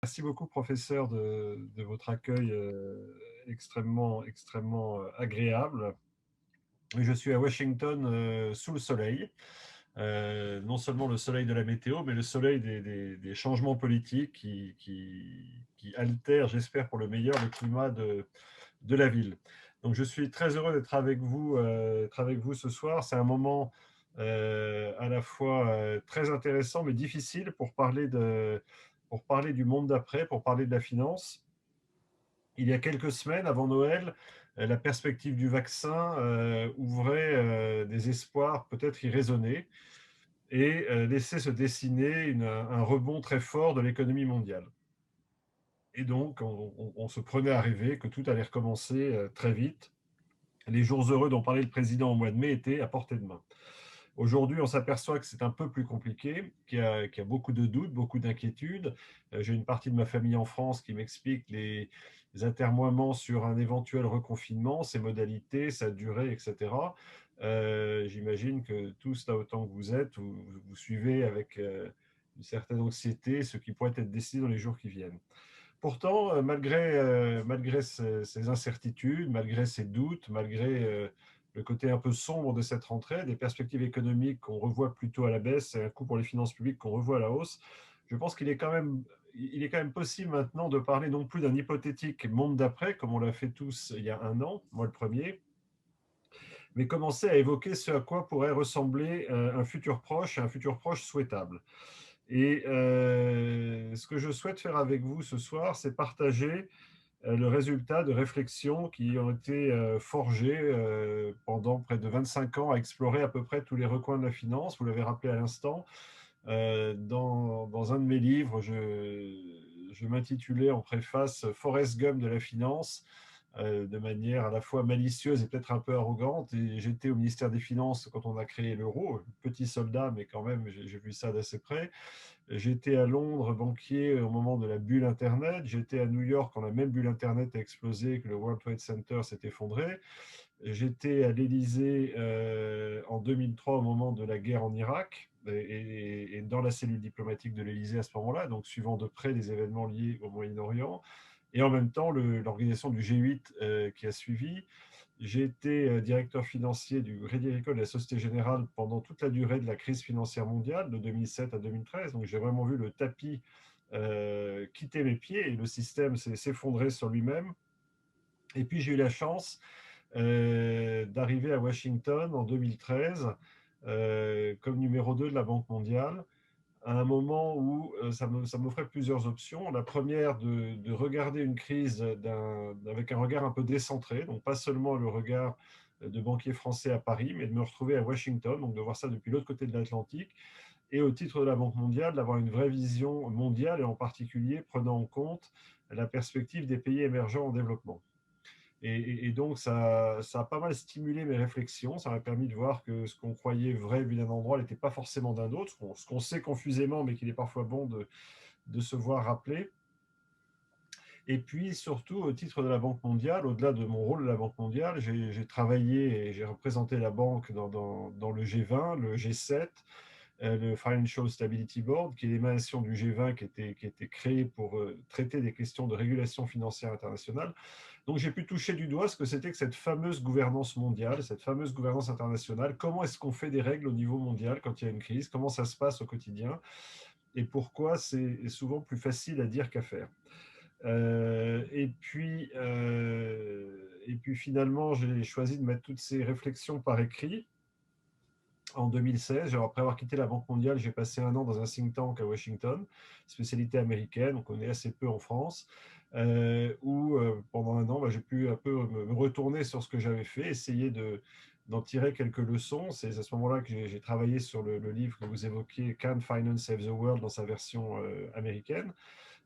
Merci beaucoup, professeur, de votre accueil extrêmement agréable. Je suis à Washington sous le soleil. Non seulement le soleil de la météo, mais le soleil des changements politiques qui altèrent, j'espère pour le meilleur, le climat de la ville. Donc je suis très heureux d'être avec vous ce soir. C'est un moment à la fois très intéressant mais difficile pour parler du monde d'après, pour parler de la finance. Il y a quelques semaines, avant Noël, la perspective du vaccin ouvrait des espoirs peut-être irraisonnés et laissait se dessiner un rebond très fort de l'économie mondiale. Et donc, on se prenait à rêver que tout allait recommencer très vite. Les jours heureux dont parlait le président au mois de mai étaient à portée de main. Aujourd'hui, on s'aperçoit que c'est un peu plus compliqué, qu'il y a beaucoup de doutes, beaucoup d'inquiétudes. J'ai une partie de ma famille en France qui m'explique les atermoiements sur un éventuel reconfinement, ses modalités, sa durée, etc. J'imagine que tous, là autant que vous êtes, vous suivez avec une certaine anxiété ce qui pourrait être décidé dans les jours qui viennent. Pourtant, malgré ces incertitudes, malgré ces doutes, malgré le côté un peu sombre de cette rentrée, des perspectives économiques qu'on revoit plutôt à la baisse et un coût pour les finances publiques qu'on revoit à la hausse, je pense il est quand même possible maintenant de parler non plus d'un hypothétique monde d'après, comme on l'a fait tous il y a un an, moi le premier, mais commencer à évoquer ce à quoi pourrait ressembler un futur proche souhaitable. Et ce que je souhaite faire avec vous ce soir, c'est partager le résultat de réflexions qui ont été forgées pendant près de 25 ans à explorer à peu près tous les recoins de la finance. Vous l'avez rappelé à l'instant. Dans un de mes livres, je m'intitulais en préface Forrest Gump de la finance, de manière à la fois malicieuse et peut-être un peu arrogante. Et j'étais au ministère des Finances quand on a créé l'euro, petit soldat, mais quand même, j'ai vu ça d'assez près. J'étais à Londres, banquier, au moment de la bulle Internet. J'étais à New York quand la même bulle Internet a explosé, que le World Trade Center s'est effondré. J'étais à l'Élysée en 2003 au moment de la guerre en Irak et dans la cellule diplomatique de l'Élysée à ce moment-là, donc suivant de près les événements liés au Moyen-Orient. Et en même temps, l'organisation du G8 qui a suivi. J'ai été directeur financier du Crédit Agricole et de la Société Générale pendant toute la durée de la crise financière mondiale, de 2007 à 2013. Donc j'ai vraiment vu le tapis quitter mes pieds et le système s'effondrer sur lui-même. Et puis j'ai eu la chance d'arriver à Washington en 2013 comme numéro 2 de la Banque mondiale, à un moment où ça m'offrait plusieurs options. La première, de regarder une crise avec un regard un peu décentré, donc pas seulement le regard de banquier français à Paris, mais de me retrouver à Washington, donc de voir ça depuis l'autre côté de l'Atlantique, et au titre de la Banque mondiale, d'avoir une vraie vision mondiale, et en particulier prenant en compte la perspective des pays émergents en développement. Et donc, ça a pas mal stimulé mes réflexions. Ça m'a permis de voir que ce qu'on croyait vrai vu d'un endroit n'était pas forcément d'un autre, ce qu'on sait confusément, mais qu'il est parfois bon de se voir rappeler. Et puis, surtout, au titre de la Banque mondiale, au-delà de mon rôle de la Banque mondiale, j'ai travaillé et j'ai représenté la banque dans le G20, le G7, le Financial Stability Board, qui est l'émanation du G20 qui était créé pour traiter des questions de régulation financière internationale. Donc j'ai pu toucher du doigt ce que c'était que cette fameuse gouvernance mondiale, cette fameuse gouvernance internationale. Comment est-ce qu'on fait des règles au niveau mondial quand il y a une crise? Comment ça se passe au quotidien? Et pourquoi c'est souvent plus facile à dire qu'à faire? Et puis finalement, j'ai choisi de mettre toutes ces réflexions par écrit en 2016. Après avoir quitté la Banque mondiale, j'ai passé un an dans un think tank à Washington, spécialité américaine, on connaît assez peu en France, où pendant un an, j'ai pu un peu me retourner sur ce que j'avais fait, essayer d'en tirer quelques leçons. C'est à ce moment-là que j'ai travaillé sur le livre que vous évoquiez, Can Finance Save the World, dans sa version américaine,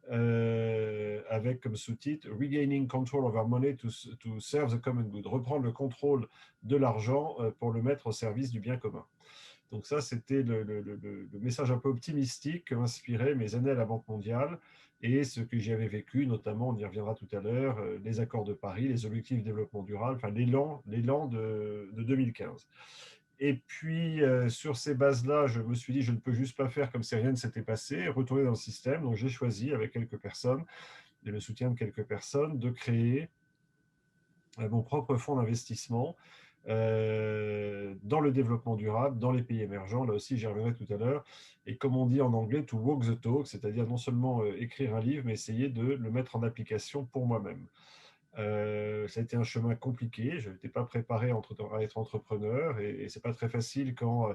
avec comme sous-titre Regaining Control of Our Money to Serve the Common Good, reprendre le contrôle de l'argent pour le mettre au service du bien commun. Donc ça, c'était le message un peu optimistique que m'inspiraient mes années à la Banque mondiale. et ce que j'y avais vécu, notamment, on y reviendra tout à l'heure, les accords de Paris, les objectifs de développement durable, enfin l'élan de 2015. Et puis, sur ces bases-là, je me suis dit, je ne peux juste pas faire comme si rien ne s'était passé, retourner dans le système. Donc, j'ai choisi, avec quelques personnes, et le soutien de quelques personnes, de créer mon propre fonds d'investissement dans le développement durable, dans les pays émergents. Là aussi, j'y reviendrai tout à l'heure. Et comme on dit en anglais, to walk the talk, c'est-à-dire non seulement écrire un livre, mais essayer de le mettre en application pour moi-même. Ça a été un chemin compliqué. Je n'étais pas préparé à être entrepreneur et ce n'est pas très facile quand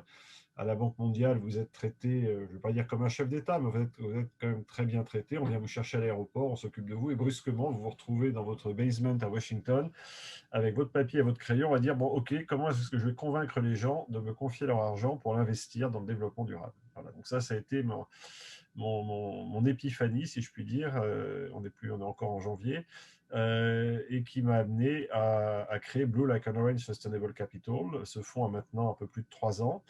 à la Banque mondiale, vous êtes traité, je ne vais pas dire comme un chef d'État, mais vous êtes quand même très bien traité. On vient vous chercher à l'aéroport, on s'occupe de vous et brusquement, vous vous retrouvez dans votre basement à Washington avec votre papier et votre crayon à dire, bon, OK, comment est-ce que je vais convaincre les gens de me confier leur argent pour l'investir dans le développement durable? Voilà, donc ça a été mon épiphanie, si je puis dire. On est encore en janvier. Et qui m'a amené à créer Blue Like an Orange Sustainable Capital. Ce fonds a maintenant un peu plus de 3 ans.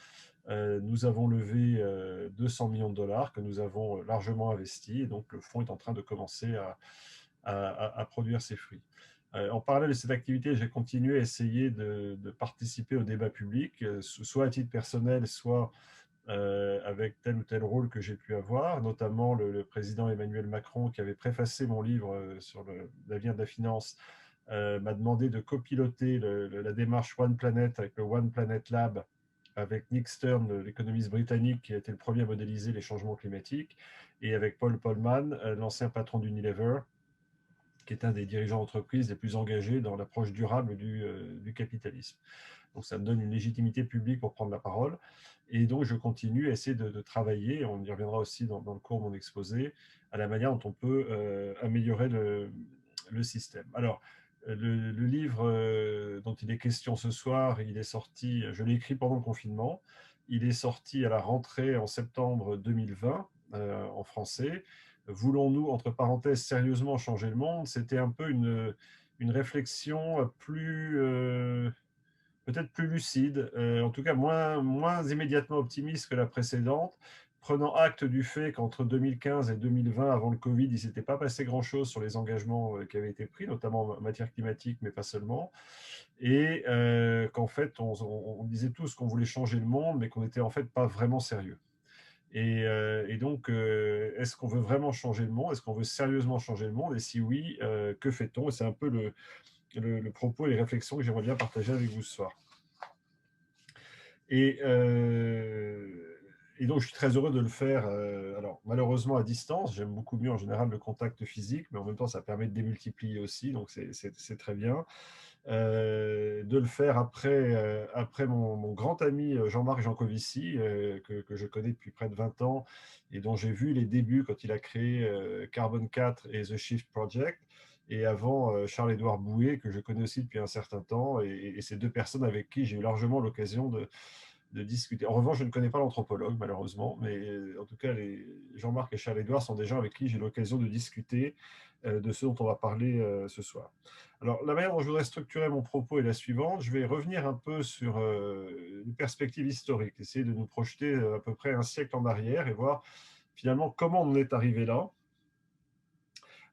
Nous avons levé 200 millions de dollars que nous avons largement investis. Et donc, le fonds est en train de commencer à produire ses fruits. En parallèle de cette activité, j'ai continué à essayer de participer au débat public, soit à titre personnel, soit avec tel ou tel rôle que j'ai pu avoir, notamment le président Emmanuel Macron, qui avait préfacé mon livre sur l'avenir de la finance, m'a demandé de copiloter la démarche One Planet avec le One Planet Lab, avec Nick Stern, l'économiste britannique qui a été le premier à modéliser les changements climatiques, et avec Paul Polman, l'ancien patron d'Unilever, qui est un des dirigeants d'entreprise les plus engagés dans l'approche durable du capitalisme. Donc ça me donne une légitimité publique pour prendre la parole. Et donc je continue à essayer de travailler, on y reviendra aussi dans le cours de mon exposé, à la manière dont on peut améliorer le système. Alors, le livre dont il est question ce soir, il est sorti, je l'ai écrit pendant le confinement, il est sorti à la rentrée en septembre 2020 en français. Voulons-nous, entre parenthèses, sérieusement changer le monde? C'était un peu une réflexion peut-être plus lucide, en tout cas moins immédiatement optimiste que la précédente, prenant acte du fait qu'entre 2015 et 2020, avant le Covid, il ne s'était pas passé grand-chose sur les engagements qui avaient été pris, notamment en matière climatique, mais pas seulement, et qu'en fait, on disait tous qu'on voulait changer le monde, mais qu'on n'était en fait pas vraiment sérieux. Et donc, est-ce qu'on veut vraiment changer le monde? Est-ce qu'on veut sérieusement changer le monde? Et si oui, que fait-on? Et c'est un peu le propos et les réflexions que j'aimerais bien partager avec vous ce soir. Et, et donc, je suis très heureux de le faire, alors malheureusement à distance. J'aime beaucoup mieux en général le contact physique, mais en même temps, ça permet de démultiplier aussi, donc c'est très bien. De le faire après mon grand ami Jean-Marc Jancovici, que je connais depuis près de 20 ans et dont j'ai vu les débuts quand il a créé Carbon 4 et The Shift Project, et avant Charles-Édouard Bouet, que je connais aussi depuis un certain temps, et ces deux personnes avec qui j'ai eu largement l'occasion de discuter. En revanche, je ne connais pas l'anthropologue, malheureusement, mais en tout cas, Jean-Marc et Charles-Édouard sont des gens avec qui j'ai eu l'occasion de discuter de ce dont on va parler ce soir. Alors, la manière dont je voudrais structurer mon propos est la suivante. Je vais revenir un peu sur une perspective historique, essayer de nous projeter à peu près un siècle en arrière et voir finalement comment on est arrivé là.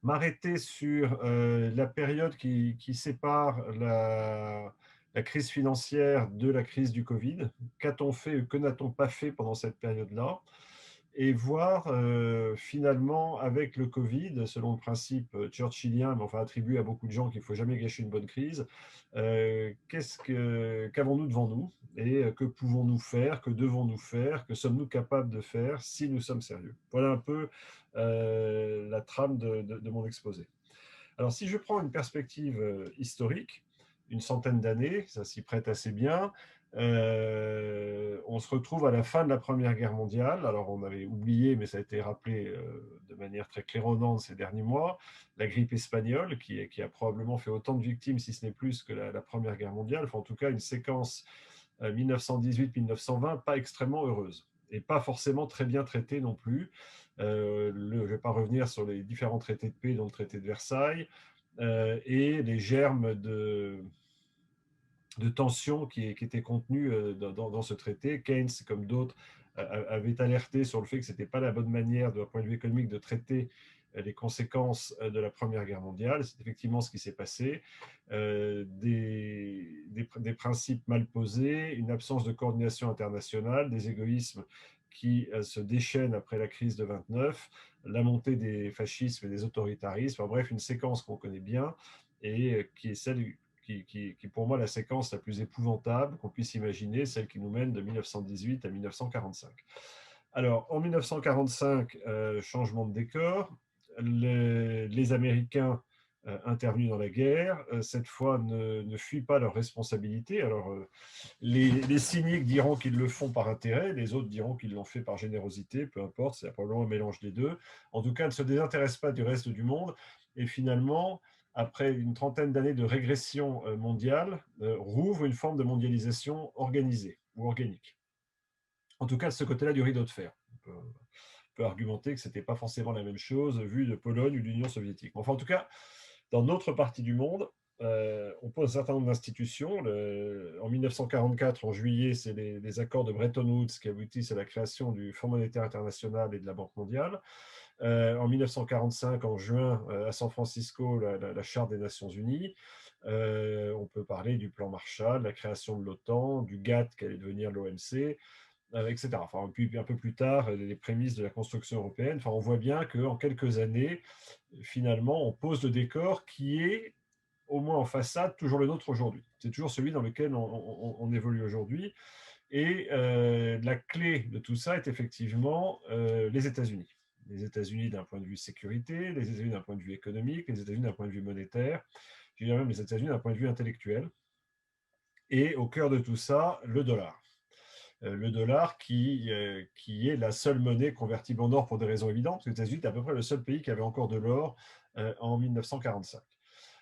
M'arrêter sur la période qui sépare la crise financière de la crise du Covid. Qu'a-t-on fait, que n'a-t-on pas fait pendant cette période-là? Et voir finalement avec le Covid, selon le principe churchillien, mais enfin attribué à beaucoup de gens qu'il ne faut jamais gâcher une bonne crise, qu'avons-nous devant nous et que pouvons-nous faire, que devons-nous faire, que sommes-nous capables de faire si nous sommes sérieux? Voilà un peu la trame de mon exposé. Alors si je prends une perspective historique, une centaine d'années, ça s'y prête assez bien. On se retrouve à la fin de la Première Guerre mondiale. Alors on avait oublié, mais ça a été rappelé de manière très claironnante ces derniers mois, la grippe espagnole, qui a probablement fait autant de victimes, si ce n'est plus, que la Première Guerre mondiale. Enfin, en tout cas, une séquence 1918-1920 pas extrêmement heureuse et pas forcément très bien traitée non plus. Je ne vais pas revenir sur les différents traités de paix, dont le traité de Versailles, et les germes de tensions qui étaient contenues dans ce traité. Keynes, comme d'autres, avait alerté sur le fait que ce n'était pas la bonne manière, d'un point de vue économique, de traiter les conséquences de la Première Guerre mondiale. C'est effectivement ce qui s'est passé. Des principes mal posés, une absence de coordination internationale, des égoïsmes qui se déchaînent après la crise de 29, la montée des fascismes et des autoritarismes, enfin, bref, une séquence qu'on connaît bien et qui est celle qui pour moi la séquence la plus épouvantable qu'on puisse imaginer, celle qui nous mène de 1918 à 1945. Alors, en 1945, changement de décor, les Américains intervenus dans la guerre, cette fois ne fuient pas leurs responsabilités. Alors, les cyniques diront qu'ils le font par intérêt, les autres diront qu'ils l'ont fait par générosité, peu importe, c'est probablement un mélange des deux. En tout cas, ne se désintéressent pas du reste du monde et finalement, après une trentaine d'années de régression mondiale, rouvre une forme de mondialisation organisée ou organique. En tout cas, de ce côté-là du rideau de fer. On peut argumenter que ce n'était pas forcément la même chose vu de Pologne ou de l'Union soviétique. Enfin, en tout cas, dans notre partie du monde, on pose un certain nombre d'institutions. En 1944, en juillet, c'est les accords de Bretton Woods qui aboutissent à la création du Fonds monétaire international et de la Banque mondiale. En 1945, en juin, à San Francisco, la Charte des Nations Unies. On peut parler du plan Marshall, la création de l'OTAN, du GATT qui allait devenir l'OMC, etc. Enfin, puis un peu plus tard, les prémices de la construction européenne. Enfin, on voit bien qu'en quelques années, finalement, on pose le décor qui est, au moins en façade, toujours le nôtre aujourd'hui. C'est toujours celui dans lequel on évolue aujourd'hui. Et la clé de tout ça est effectivement les États-Unis. Les États-Unis d'un point de vue sécurité, les États-Unis d'un point de vue économique, les États-Unis d'un point de vue monétaire, je dirais même les États-Unis d'un point de vue intellectuel. Et au cœur de tout ça, le dollar. Le dollar qui est la seule monnaie convertible en or pour des raisons évidentes, parce que les États-Unis est à peu près le seul pays qui avait encore de l'or en 1945.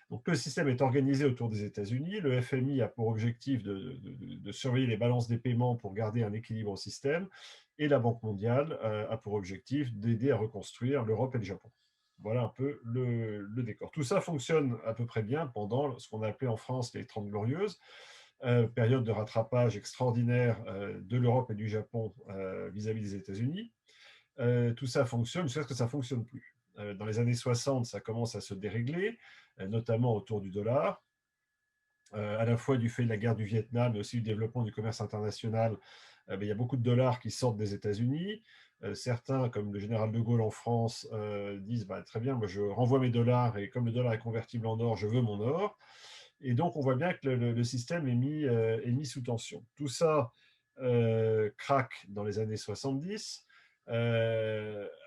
Donc le système est organisé autour des États-Unis. Le FMI a pour objectif de surveiller les balances des paiements pour garder un équilibre au système. Et la Banque mondiale a pour objectif d'aider à reconstruire l'Europe et le Japon. Voilà un peu le décor. Tout ça fonctionne à peu près bien pendant ce qu'on a appelé en France les 30 Glorieuses, période de rattrapage extraordinaire de l'Europe et du Japon vis-à-vis des États-Unis. Tout ça fonctionne jusqu'à ce que ça ne fonctionne plus. Dans les années 60, ça commence à se dérégler, notamment autour du dollar, à la fois du fait de la guerre du Vietnam, mais aussi du développement du commerce international. Il y a beaucoup de dollars qui sortent des États-Unis. Certains, comme le général de Gaulle en France, disent très bien, moi je renvoie mes dollars et comme le dollar est convertible en or, je veux mon or. Et donc, on voit bien que le système est mis sous tension. Tout ça craque dans les années 70,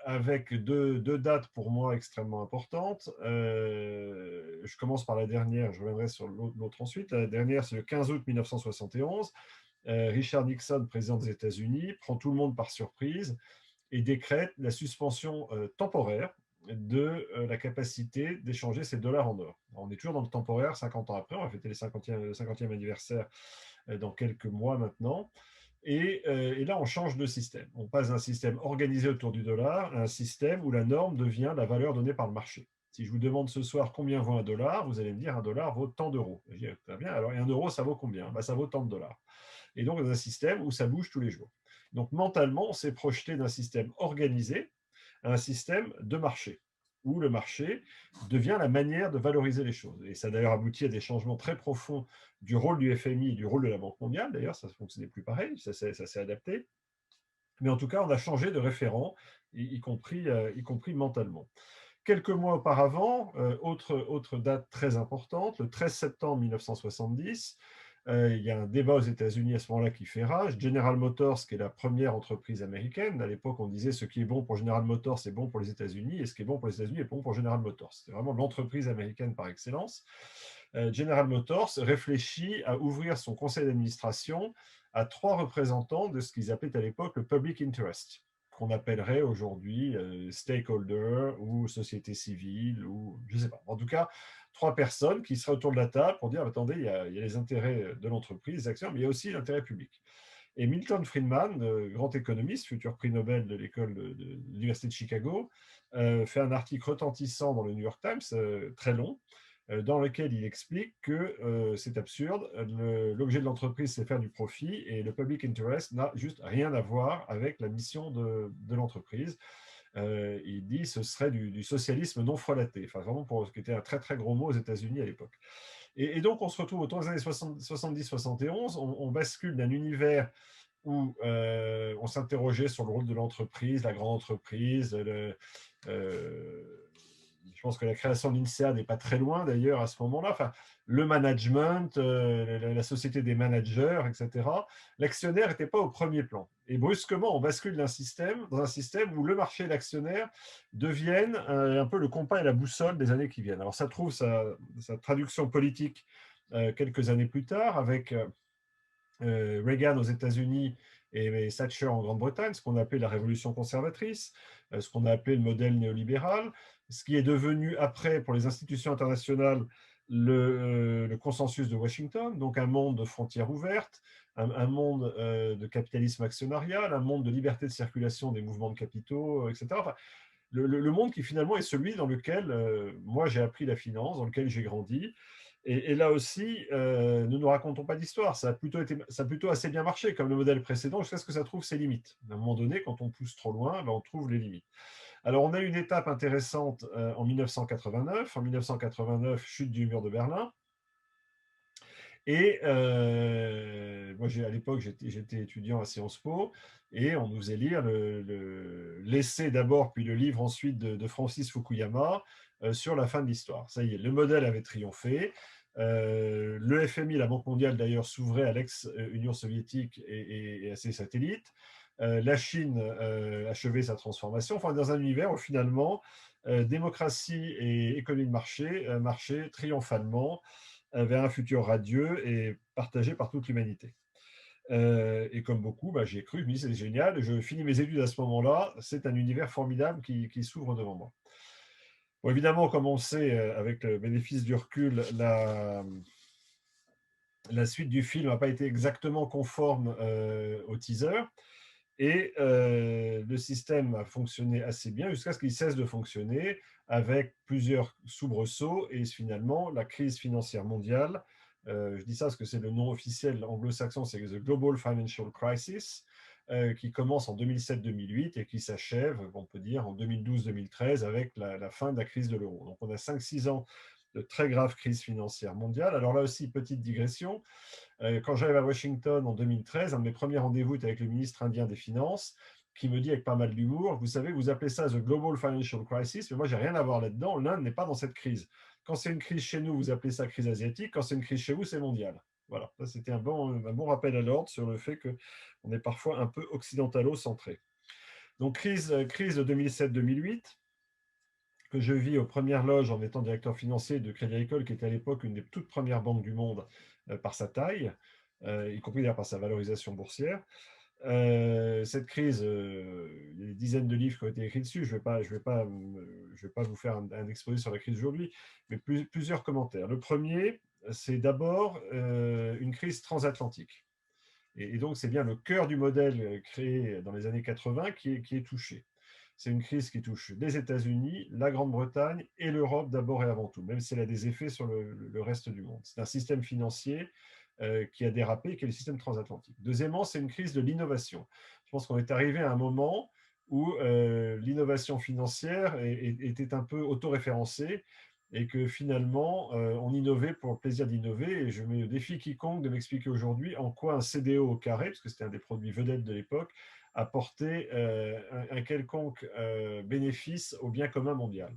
avec deux dates pour moi extrêmement importantes. Je commence par la dernière, je reviendrai sur l'autre ensuite. La dernière, c'est le 15 août 1971. Richard Nixon, président des États-Unis, prend tout le monde par surprise et décrète la suspension temporaire de la capacité d'échanger ces dollars en or. On est toujours dans le temporaire 50 ans après, on va fêter le 50e anniversaire dans quelques mois maintenant. Et là, on change de système. On passe d'un système organisé autour du dollar à un système où la norme devient la valeur donnée par le marché. Si je vous demande ce soir combien vaut un dollar, vous allez me dire un dollar vaut tant d'euros. Je dis, très bien, alors et un euro, ça vaut combien? Ça vaut tant de dollars. Et donc, dans un système où ça bouge tous les jours. Donc, mentalement, on s'est projeté d'un système organisé à un système de marché, où le marché devient la manière de valoriser les choses. Et ça a d'ailleurs abouti à des changements très profonds du rôle du FMI et du rôle de la Banque mondiale. D'ailleurs, ça ne fonctionnait plus pareil, ça s'est adapté. Mais en tout cas, on a changé de référent, y compris mentalement. Quelques mois auparavant, autre date très importante, le 13 septembre 1970, il y a un débat aux États-Unis à ce moment-là qui fait rage. General Motors, qui est la première entreprise américaine, à l'époque on disait ce qui est bon pour General Motors c'est bon pour les États-Unis, et ce qui est bon pour les États-Unis est bon pour General Motors. C'est vraiment l'entreprise américaine par excellence. General Motors réfléchit à ouvrir son conseil d'administration à 3 représentants de ce qu'ils appelaient à l'époque le public interest, qu'on appellerait aujourd'hui stakeholder ou société civile, ou je ne sais pas. En tout cas, 3 personnes qui seraient autour de la table pour dire attendez, il y a les intérêts de l'entreprise, les actions, mais il y a aussi l'intérêt public. Et Milton Friedman, grand économiste, futur prix Nobel de l'école de l'Université de Chicago, fait un article retentissant dans le New York Times, très long, dans lequel il explique que c'est absurde, l'objet de l'entreprise c'est faire du profit et le public interest n'a juste rien à voir avec la mission de l'entreprise. Il dit ce serait du socialisme non frelaté, enfin vraiment ce qui était un très très gros mot aux États-Unis à l'époque. Et donc on se retrouve autour des années 70-71, on bascule d'un univers où on s'interrogeait sur le rôle de l'entreprise, la grande entreprise. Je pense que la création de l'INSEAD n'est pas très loin d'ailleurs à ce moment-là. Enfin, le management, la société des managers, etc. L'actionnaire n'était pas au premier plan. Et brusquement, on bascule dans un système où le marché et l'actionnaire deviennent un peu le compas et la boussole des années qui viennent. Alors ça trouve sa traduction politique quelques années plus tard avec Reagan aux États-Unis et Thatcher en Grande-Bretagne, ce qu'on a appelé la révolution conservatrice, ce qu'on a appelé le modèle néolibéral, ce qui est devenu après, pour les institutions internationales, le consensus de Washington, donc un monde de frontières ouvertes, un monde de capitalisme actionnarial, un monde de liberté de circulation des mouvements de capitaux, etc. Enfin, le monde qui finalement est celui dans lequel moi j'ai appris la finance, dans lequel j'ai grandi. Et là aussi, ne nous racontons pas d'histoire. Ça a plutôt assez bien marché, comme le modèle précédent, jusqu'à ce que ça trouve ses limites. À un moment donné, quand on pousse trop loin, ben, on trouve les limites. Alors, on a une étape intéressante en 1989. En 1989, chute du mur de Berlin. Et moi, à l'époque, j'étais étudiant à Sciences Po, et on nous faisait lire l'essai d'abord, puis le livre ensuite de Francis Fukuyama sur la fin de l'histoire. Ça y est, le modèle avait triomphé. Le FMI, la Banque mondiale d'ailleurs, s'ouvrait à l'ex-Union soviétique et à ses satellites. La Chine achevait sa transformation, enfin, dans un univers où finalement, démocratie et économie de marché marchaient triomphalement vers un futur radieux et partagé par toute l'humanité. Et comme beaucoup, bah, j'ai cru, je me dis c'est génial, je finis mes études à ce moment-là, c'est un univers formidable qui s'ouvre devant moi. Bon, évidemment, comme on sait, avec le bénéfice du recul, la suite du film n'a pas été exactement conforme au teaser. Et le système a fonctionné assez bien jusqu'à ce qu'il cesse de fonctionner avec plusieurs soubresauts et finalement la crise financière mondiale. Je dis ça parce que c'est le nom officiel anglo-saxon, c'est The Global Financial Crisis, qui commence en 2007-2008 et qui s'achève, on peut dire, en 2012-2013 avec la fin de la crise de l'euro. Donc on a 5-6 ans de très grave crise financière mondiale. Alors là aussi, petite digression, quand j'arrive à Washington en 2013, un de mes premiers rendez-vous était avec le ministre indien des Finances, qui me dit avec pas mal d'humour, vous savez, vous appelez ça The Global Financial Crisis, mais moi, j'ai rien à voir là-dedans. L'Inde n'est pas dans cette crise. Quand c'est une crise chez nous, vous appelez ça crise asiatique. Quand c'est une crise chez vous, c'est mondial. Voilà, ça c'était un bon rappel à l'ordre sur le fait qu'on est parfois un peu occidentalo-centré. Donc, crise de 2007-2008, que je vis aux premières loges en étant directeur financier de Crédit Agricole, qui était à l'époque une des toutes premières banques du monde par sa taille, y compris d'ailleurs par sa valorisation boursière. Cette crise, il y a des dizaines de livres qui ont été écrits dessus. Je vais pas vous faire un exposé sur la crise aujourd'hui, mais plusieurs commentaires. Le premier, c'est d'abord une crise transatlantique. Et donc, c'est bien le cœur du modèle créé dans les années 80 qui est touché. C'est une crise qui touche les États-Unis, la Grande-Bretagne et l'Europe d'abord et avant tout, même si elle a des effets sur le reste du monde. C'est un système financier qui a dérapé, qui est le système transatlantique. Deuxièmement, c'est une crise de l'innovation. Je pense qu'on est arrivé à un moment où l'innovation financière était un peu autoréférencée et que finalement, on innovait pour le plaisir d'innover. Et je mets au défi quiconque de m'expliquer aujourd'hui en quoi un CDO au carré, parce que c'était un des produits vedettes de l'époque, apporter un quelconque bénéfice au bien commun mondial.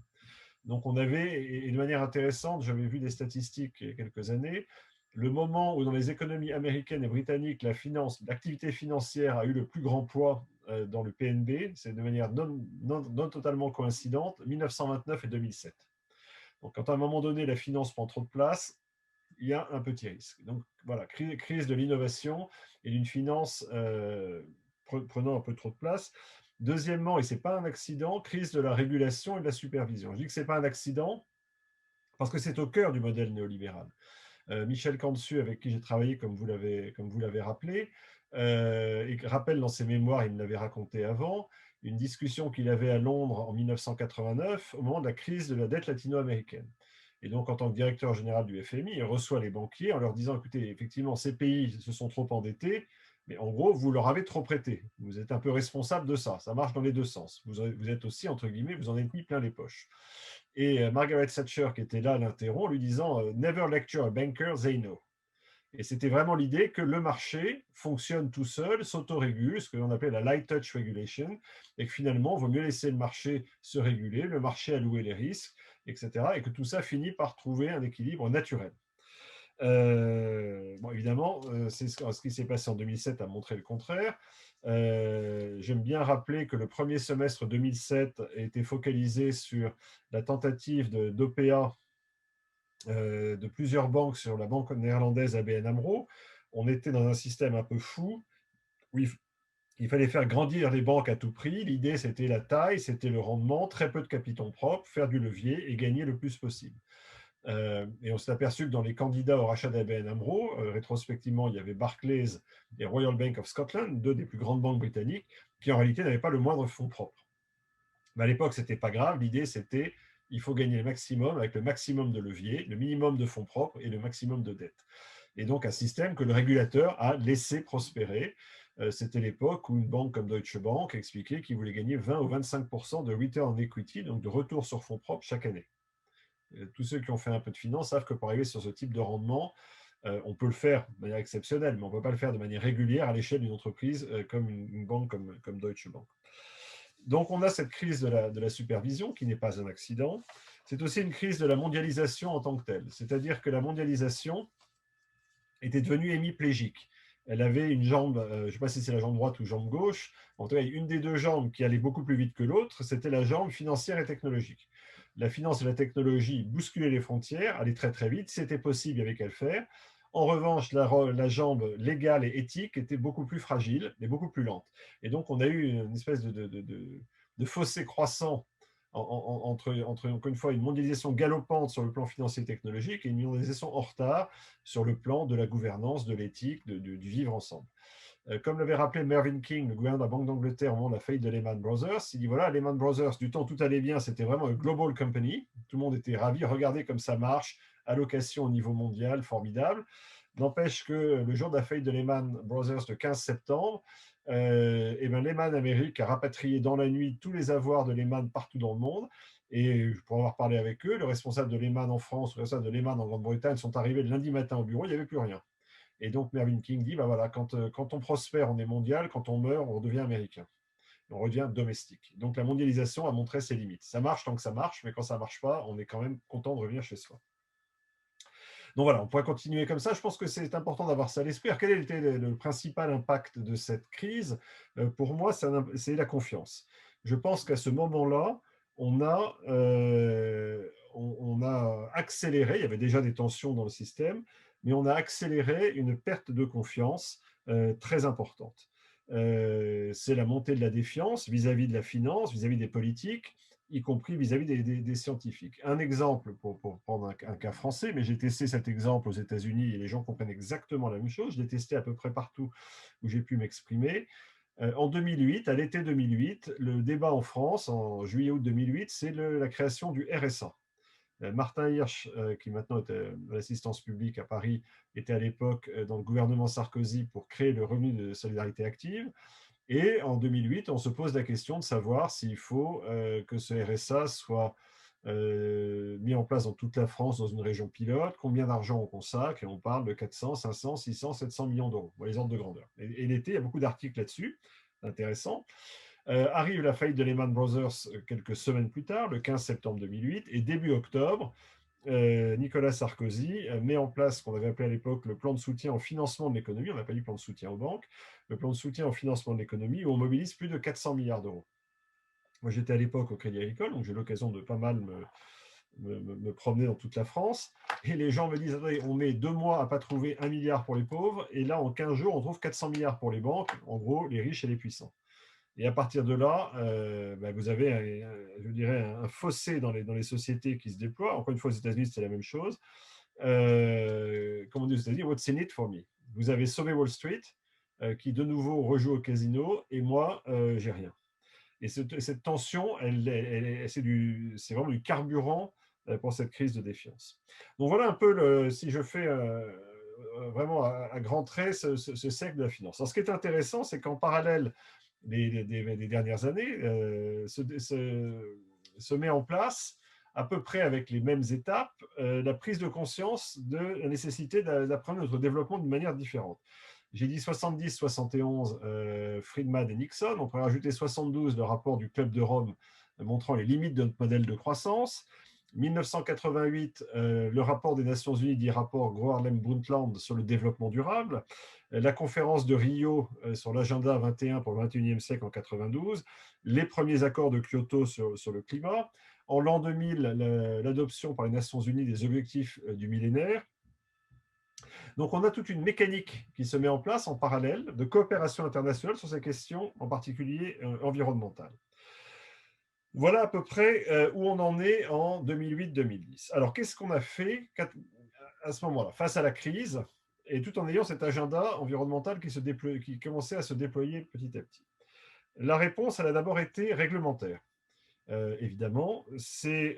Donc on avait, et de manière intéressante, j'avais vu des statistiques il y a quelques années, le moment où dans les économies américaines et britanniques, l'activité financière a eu le plus grand poids dans le PNB, c'est de manière non totalement coïncidente, 1929 et 2007. Donc quand à un moment donné, la finance prend trop de place, il y a un petit risque. Donc voilà, crise de l'innovation et d'une finance prenant un peu trop de place. Deuxièmement, et ce n'est pas un accident, crise de la régulation et de la supervision. Je dis que ce n'est pas un accident parce que c'est au cœur du modèle néolibéral. Michel Cantu, avec qui j'ai travaillé, comme vous l'avez rappelé, et rappelle dans ses mémoires, il me l'avait raconté avant, une discussion qu'il avait à Londres en 1989 au moment de la crise de la dette latino-américaine. Et donc, en tant que directeur général du FMI, il reçoit les banquiers en leur disant, écoutez, effectivement, ces pays se sont trop endettés, Mais en gros, vous leur avez trop prêté. Vous êtes un peu responsable de ça. Ça marche dans les deux sens. Vous êtes aussi, entre guillemets, vous en êtes mis plein les poches. Et Margaret Thatcher, qui était là, l'interrompt en lui disant Never lecture a banker, they know. Et c'était vraiment l'idée que le marché fonctionne tout seul, s'autorégule, ce que l'on appelle la light touch regulation, et que finalement, il vaut mieux laisser le marché se réguler, le marché allouer les risques, etc., et que tout ça finit par trouver un équilibre naturel. Bon, évidemment, ce qui s'est passé en 2007 a montré le contraire. J'aime bien rappeler que le premier semestre 2007 a été focalisé sur la tentative d'OPA de plusieurs banques sur la banque néerlandaise ABN AMRO. On était dans un système un peu fou où il fallait faire grandir les banques à tout prix. L'idée, c'était la taille, c'était le rendement, très peu de capitaux propres, faire du levier et gagner le plus possible. Et on s'est aperçu que dans les candidats au rachat d'ABN AMRO, rétrospectivement, il y avait Barclays et Royal Bank of Scotland, deux des plus grandes banques britanniques, qui en réalité n'avaient pas le moindre fonds propre. Mais à l'époque, ce n'était pas grave. L'idée, c'était il faut gagner le maximum avec le maximum de levier, le minimum de fonds propres et le maximum de dettes. Et donc, un système que le régulateur a laissé prospérer. C'était l'époque où une banque comme Deutsche Bank expliquait qu'il voulait gagner 20 ou 25% de return on equity, donc de retour sur fonds propres chaque année. Tous ceux qui ont fait un peu de finance savent que pour arriver sur ce type de rendement, on peut le faire de manière exceptionnelle, mais on ne peut pas le faire de manière régulière à l'échelle d'une entreprise comme une banque comme Deutsche Bank. Donc, on a cette crise de la supervision qui n'est pas un accident. C'est aussi une crise de la mondialisation en tant que telle. C'est-à-dire que la mondialisation était devenue hémiplégique. Elle avait une jambe, je ne sais pas si c'est la jambe droite ou jambe gauche, en tout cas, une des deux jambes qui allait beaucoup plus vite que l'autre, c'était la jambe financière et technologique. La finance et la technologie bousculaient les frontières, allaient très très vite, c'était possible, il n'y avait qu'à le faire. En revanche, la jambe légale et éthique était beaucoup plus fragile et beaucoup plus lente. Et donc, on a eu une espèce de fossé croissant entre, encore une fois, une mondialisation galopante sur le plan financier et technologique et une mondialisation en retard sur le plan de la gouvernance, de l'éthique, du vivre ensemble. Comme l'avait rappelé Mervyn King, le gouverneur de la Banque d'Angleterre au moment de la faillite de Lehman Brothers, il dit voilà, Lehman Brothers, du temps tout allait bien, c'était vraiment une global company, tout le monde était ravi, regardez comme ça marche, allocation au niveau mondial, formidable. N'empêche que le jour de la faillite de Lehman Brothers, le 15 septembre, et ben Lehman Amérique a rapatrié dans la nuit tous les avoirs de Lehman partout dans le monde. Et pour avoir parlé avec eux, le responsable de Lehman en France, le responsable de Lehman en Grande-Bretagne sont arrivés le lundi matin au bureau, il n'y avait plus rien. Et donc Mervyn King dit, bah voilà, quand on prospère, on est mondial, quand on meurt, on devient américain. On redevient domestique. Donc la mondialisation a montré ses limites. Ça marche tant que ça marche, mais quand ça ne marche pas, on est quand même content de revenir chez soi. Donc voilà, on pourrait continuer comme ça. Je pense que c'est important d'avoir ça à l'esprit. Alors, quel était le principal impact de cette crise? Pour moi, c'est la confiance. Je pense qu'à ce moment-là, on a accéléré, il y avait déjà des tensions dans le système, mais on a accéléré une perte de confiance très importante. C'est la montée de la défiance vis-à-vis de la finance, vis-à-vis des politiques, y compris vis-à-vis des scientifiques. Un exemple, pour prendre un cas français, mais j'ai testé cet exemple aux États-Unis et les gens comprennent exactement la même chose. Je l'ai testé à peu près partout où j'ai pu m'exprimer. En 2008, à l'été 2008, le débat en France, en juillet-août 2008, c'est la création du RSA. Martin Hirsch, qui maintenant est à l'assistance publique à Paris, était à l'époque dans le gouvernement Sarkozy pour créer le revenu de solidarité active. Et en 2008, on se pose la question de savoir s'il faut que ce RSA soit mis en place dans toute la France, dans une région pilote, combien d'argent on consacre, et on parle de 400, 500, 600, 700 millions d'euros, les ordres de grandeur. Et l'été, il y a beaucoup d'articles là-dessus, intéressant. Arrive la faillite de Lehman Brothers quelques semaines plus tard, le 15 septembre 2008, et début octobre, Nicolas Sarkozy met en place ce qu'on avait appelé à l'époque le plan de soutien au financement de l'économie. On n'a pas dit plan de soutien aux banques, le plan de soutien au financement de l'économie, où on mobilise plus de 400 milliards d'euros. Moi, j'étais à l'époque au Crédit Agricole, donc j'ai l'occasion de pas mal me promener dans toute la France. Et les gens me disent, attendez, on met 2 mois à ne pas trouver 1 milliard pour les pauvres, et là, en 15 jours, on trouve 400 milliards pour les banques, en gros, les riches et les puissants. Et à partir de là, vous avez, je dirais, un fossé dans les sociétés qui se déploient. Encore une fois, aux États-Unis, c'est la même chose. Comme on dit aux États-Unis, what's in it for me? Vous avez sauvé Wall Street, qui de nouveau rejoue au casino, et moi, j'ai rien. Et cette tension, c'est vraiment du carburant pour cette crise de défiance. Donc voilà un peu, si je fais vraiment à grands traits ce siècle de la finance. Alors, ce qui est intéressant, c'est qu'en parallèle des dernières années, se met en place, à peu près avec les mêmes étapes, la prise de conscience de la nécessité d'apprendre notre développement d'une manière différente. J'ai dit 70, 71, Friedman et Nixon. On pourrait rajouter 72, le rapport du Club de Rome montrant les limites de notre modèle de croissance. 1988, le rapport des Nations Unies, dit rapport Gro-Harlem-Brundtland sur le développement durable. La conférence de Rio sur l'agenda 21 pour le 21e siècle en 92. Les premiers accords de Kyoto sur le climat. En l'an 2000, l'adoption par les Nations Unies des objectifs du millénaire. Donc, on a toute une mécanique qui se met en place en parallèle de coopération internationale sur ces questions, en particulier environnementales. Voilà à peu près où on en est en 2008-2010. Alors, qu'est-ce qu'on a fait à ce moment-là, face à la crise, et tout en ayant cet agenda environnemental qui commençait à se déployer petit à petit? La réponse, elle a d'abord été réglementaire. Évidemment, c'est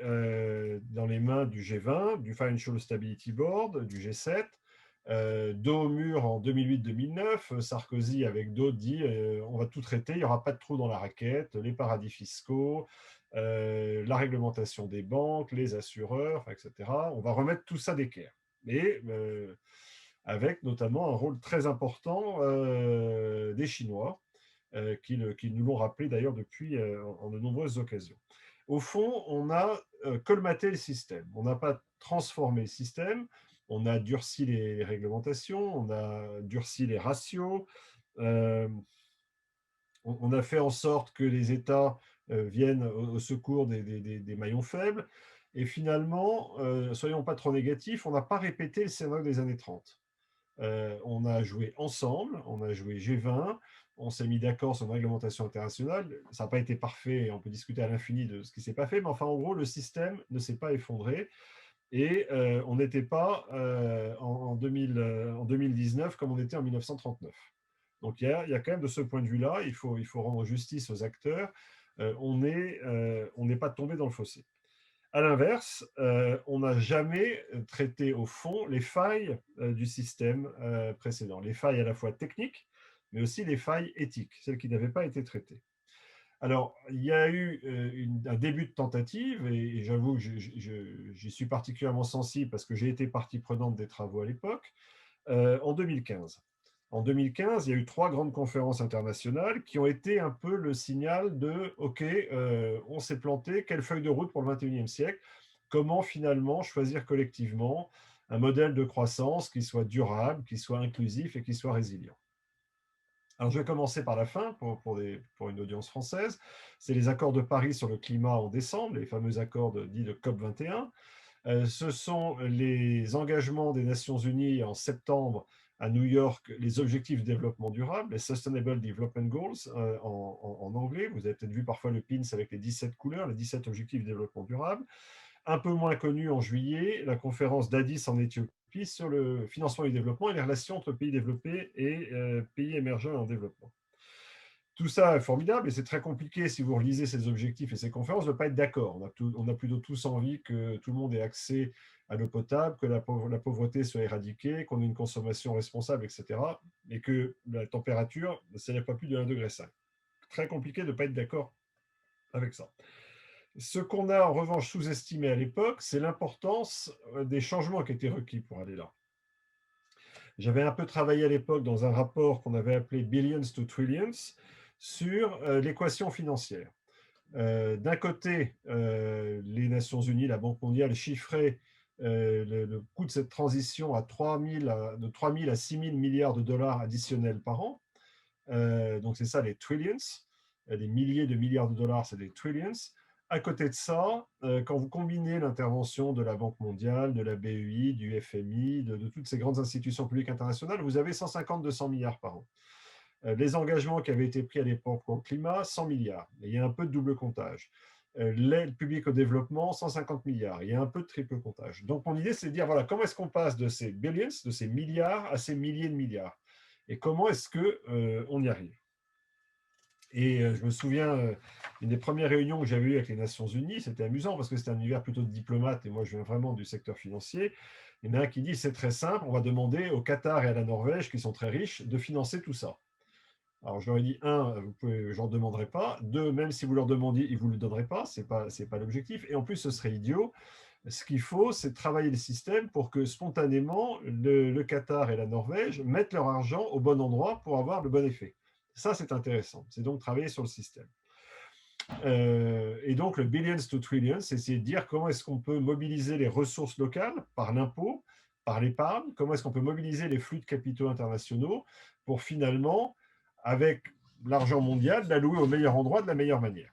dans les mains du G20, du Financial Stability Board, du G7. Dos au mur en 2008-2009, Sarkozy avec d'autres dit on va tout traiter, il n'y aura pas de trou dans la raquette, les paradis fiscaux, la réglementation des banques, les assureurs, etc. On va remettre tout ça d'équerre. Et avec notamment un rôle très important des Chinois, qui nous l'ont rappelé d'ailleurs depuis en de nombreuses occasions. Au fond, on a colmaté le système. On n'a pas transformé le système, on a durci les réglementations, on a durci les ratios, on a fait en sorte que les États viennent au secours des maillons faibles. Et finalement, soyons pas trop négatifs, on n'a pas répété le scénario des années 30. On a joué ensemble, on a joué G20, on s'est mis d'accord sur une réglementation internationale. Ça n'a pas été parfait, et on peut discuter à l'infini de ce qui ne s'est pas fait, mais enfin, en gros, le système ne s'est pas effondré. Et on n'était pas en 2019 comme on était en 1939. Donc il y a quand même de ce point de vue-là, il faut rendre justice aux acteurs. On n'est pas tombé dans le fossé. À l'inverse, on n'a jamais traité au fond les failles du système précédent. Les failles à la fois techniques, mais aussi les failles éthiques, celles qui n'avaient pas été traitées. Alors, il y a eu un début de tentative, et j'avoue que j'y suis particulièrement sensible parce que j'ai été partie prenante des travaux à l'époque, en 2015. En 2015, il y a eu 3 grandes conférences internationales qui ont été un peu le signal de « Ok, on s'est planté, quelle feuille de route pour le 21e siècle? Comment finalement choisir collectivement un modèle de croissance qui soit durable, qui soit inclusif et qui soit résilient ?» Alors, je vais commencer par la fin pour une audience française. C'est les accords de Paris sur le climat en décembre, les fameux accords dits de COP21. Ce sont les engagements des Nations Unies en septembre à New York, les objectifs de développement durable, les Sustainable Development Goals en anglais. Vous avez peut-être vu parfois le pins avec les 17 couleurs, les 17 objectifs de développement durable. Un peu moins connu en juillet, la conférence d'Addis en Éthiopie sur le financement du développement et les relations entre pays développés et pays émergents et en développement. Tout ça est formidable et c'est très compliqué, si vous relisez ces objectifs et ces conférences, de ne pas être d'accord. On a plutôt tous envie que tout le monde ait accès à l'eau potable, que la pauvreté soit éradiquée, qu'on ait une consommation responsable, etc. Et que la température ne s'élève pas plus de 1,5 degré. Très compliqué de ne pas être d'accord avec ça. Ce qu'on a en revanche sous-estimé à l'époque, c'est l'importance des changements qui étaient requis pour aller là. J'avais un peu travaillé à l'époque dans un rapport qu'on avait appelé Billions to Trillions sur l'équation financière. D'un côté, les Nations Unies, la Banque mondiale chiffrait le coût de cette transition de 3 000 à 6 000 milliards de dollars additionnels par an. Donc c'est ça les trillions, des milliers de milliards de dollars, c'est des trillions. À côté de ça, quand vous combinez l'intervention de la Banque mondiale, de la BEI, du FMI, de toutes ces grandes institutions publiques internationales, vous avez 150-200 milliards par an. Les engagements qui avaient été pris à l'époque pour le climat, 100 milliards. Et il y a un peu de double comptage. L'aide publique au développement, 150 milliards. Il y a un peu de triple comptage. Donc, mon idée, c'est de dire, voilà, comment est-ce qu'on passe de ces billions, de ces milliards, à ces milliers de milliards? Et comment est-ce qu'on y arrive? Et je me souviens, une des premières réunions que j'avais eues avec les Nations Unies, c'était amusant parce que c'était un univers plutôt de diplomate et moi je viens vraiment du secteur financier. Il y en a un qui dit c'est très simple, on va demander au Qatar et à la Norvège, qui sont très riches, de financer tout ça. Alors je leur ai dit, je leur demanderai pas. Deux, même si vous leur demandiez, ils ne vous le donneraient pas, c'est pas l'objectif. Et en plus, ce serait idiot. Ce qu'il faut, c'est travailler le système pour que spontanément, le Qatar et la Norvège mettent leur argent au bon endroit pour avoir le bon effet. Ça, c'est intéressant. C'est donc travailler sur le système. Et donc, le billions to trillions, c'est essayer de dire comment est-ce qu'on peut mobiliser les ressources locales par l'impôt, par l'épargne, comment est-ce qu'on peut mobiliser les flux de capitaux internationaux pour finalement, avec l'argent mondial, l'allouer au meilleur endroit de la meilleure manière.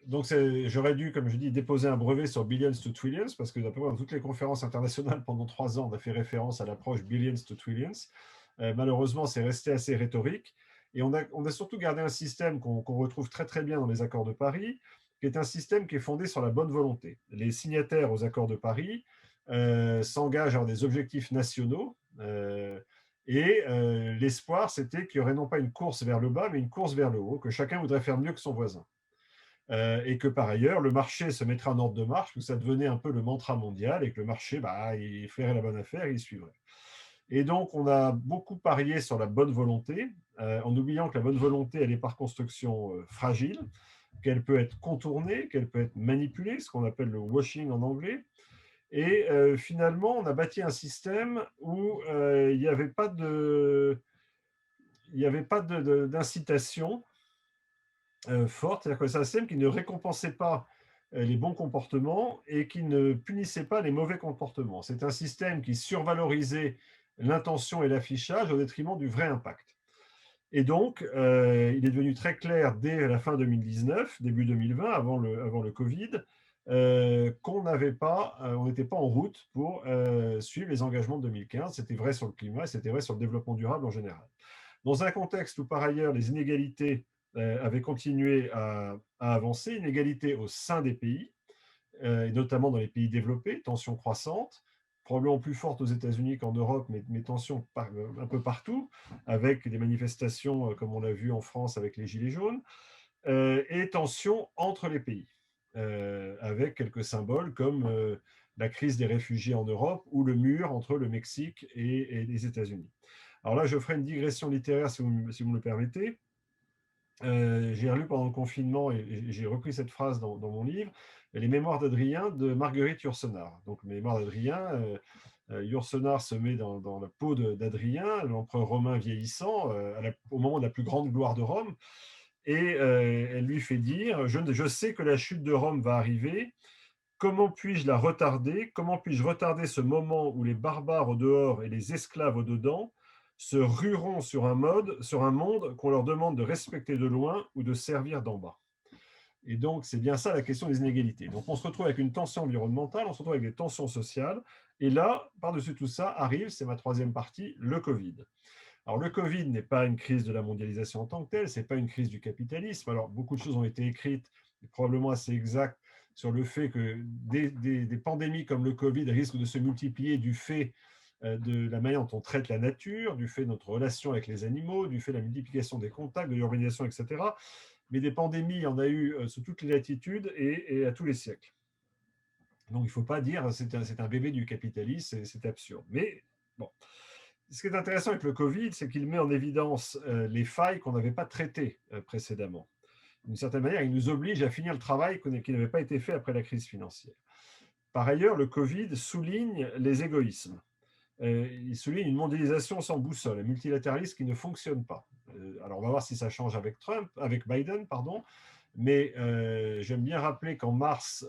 Donc, j'aurais dû, comme je dis, déposer un brevet sur Billions to Trillions, parce que dans toutes les conférences internationales pendant 3 ans, on a fait référence à l'approche Billions to Trillions. Malheureusement, c'est resté assez rhétorique. Et on a surtout gardé un système qu'on retrouve très très bien dans les accords de Paris, qui est un système qui est fondé sur la bonne volonté. Les signataires aux accords de Paris s'engagent à des objectifs nationaux. L'espoir, c'était qu'il n'y aurait non pas une course vers le bas, mais une course vers le haut, que chacun voudrait faire mieux que son voisin. Et que par ailleurs, le marché se mettrait en ordre de marche, que ça devenait un peu le mantra mondial, et que le marché, il ferait la bonne affaire et il suivrait. Et donc, on a beaucoup parié sur la bonne volonté, en oubliant que la bonne volonté, elle est par construction fragile, qu'elle peut être contournée, qu'elle peut être manipulée, ce qu'on appelle le washing en anglais. Et finalement, on a bâti un système où il n'y avait pas d'incitation forte, c'est-à-dire que c'est un système qui ne récompensait pas les bons comportements et qui ne punissait pas les mauvais comportements. C'est un système qui survalorisait l'intention et l'affichage au détriment du vrai impact. Et donc, il est devenu très clair dès la fin 2019, début 2020, avant le Covid, qu'on n'avait pas, on n'était pas en route pour suivre les engagements de 2015. C'était vrai sur le climat et c'était vrai sur le développement durable en général. Dans un contexte où, par ailleurs, les inégalités avaient continué à avancer, inégalités au sein des pays, et notamment dans les pays développés, tensions croissantes, probablement plus fortes aux États-Unis qu'en Europe, mais tensions un peu partout, avec des manifestations comme on l'a vu en France avec les Gilets jaunes, et tensions entre les pays, avec quelques symboles comme la crise des réfugiés en Europe ou le mur entre le Mexique et les États-Unis. Alors là, je ferai une digression littéraire si vous me le permettez. J'ai relu pendant le confinement et j'ai repris cette phrase dans mon livre, les Mémoires d'Adrien de Marguerite Yourcenar. Donc, les Mémoires d'Adrien, Yourcenar se met dans la peau d'Adrien, l'empereur romain vieillissant, au moment de la plus grande gloire de Rome, et elle lui fait dire je sais que la chute de Rome va arriver. Comment puis-je la retarder? Comment puis-je retarder ce moment où les barbares au dehors et les esclaves au dedans se rueront sur un monde qu'on leur demande de respecter de loin ou de servir d'en bas? Et donc, c'est bien ça la question des inégalités. Donc, on se retrouve avec une tension environnementale, on se retrouve avec des tensions sociales. Et là, par-dessus tout ça, arrive, c'est ma troisième partie, le Covid. Alors, le Covid n'est pas une crise de la mondialisation en tant que telle, ce n'est pas une crise du capitalisme. Alors, beaucoup de choses ont été écrites, probablement assez exactes, sur le fait que des pandémies comme le Covid risquent de se multiplier du fait de la manière dont on traite la nature, du fait de notre relation avec les animaux, du fait de la multiplication des contacts, de l'urbanisation, etc. Mais des pandémies, il y en a eu sous toutes les latitudes et à tous les siècles. Donc, il ne faut pas dire que c'est un bébé du capitalisme, c'est absurde. Mais bon. Ce qui est intéressant avec le Covid, c'est qu'il met en évidence les failles qu'on n'avait pas traitées précédemment. D'une certaine manière, il nous oblige à finir le travail qui n'avait pas été fait après la crise financière. Par ailleurs, le Covid souligne les égoïsmes. Il souligne une mondialisation sans boussole, un multilatéralisme qui ne fonctionne pas. Alors, on va voir si ça change avec Biden, pardon. Mais j'aime bien rappeler qu'en mars,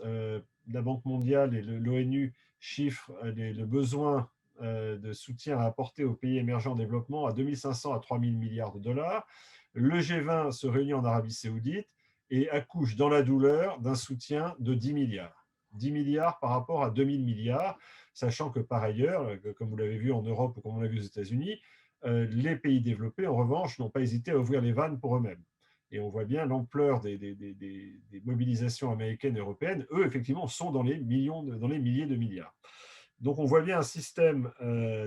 la Banque mondiale et l'ONU chiffrent le besoin de soutien à apporter aux pays émergents en développement à 2500 à 3000 milliards de dollars. Le G20 se réunit en Arabie saoudite et accouche dans la douleur d'un soutien de 10 milliards. 10 milliards par rapport à 2000 milliards, sachant que par ailleurs, comme vous l'avez vu en Europe ou comme on l'a vu aux États-Unis, les pays développés, en revanche, n'ont pas hésité à ouvrir les vannes pour eux-mêmes. Et on voit bien l'ampleur des mobilisations américaines et européennes. Eux, effectivement, sont dans les milliers de milliards. Donc, on voit bien un système,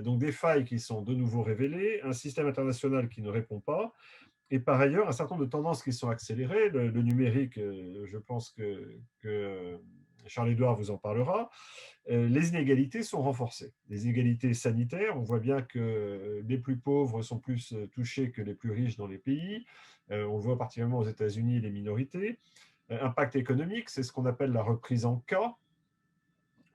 donc des failles qui sont de nouveau révélées, un système international qui ne répond pas, et par ailleurs, un certain nombre de tendances qui sont accélérées. Le numérique, je pense que Charles-Édouard vous en parlera. Les inégalités sont renforcées. Les inégalités sanitaires, on voit bien que les plus pauvres sont plus touchés que les plus riches dans les pays. On le voit particulièrement aux États-Unis, les minorités. Impact économique, c'est ce qu'on appelle la reprise en K,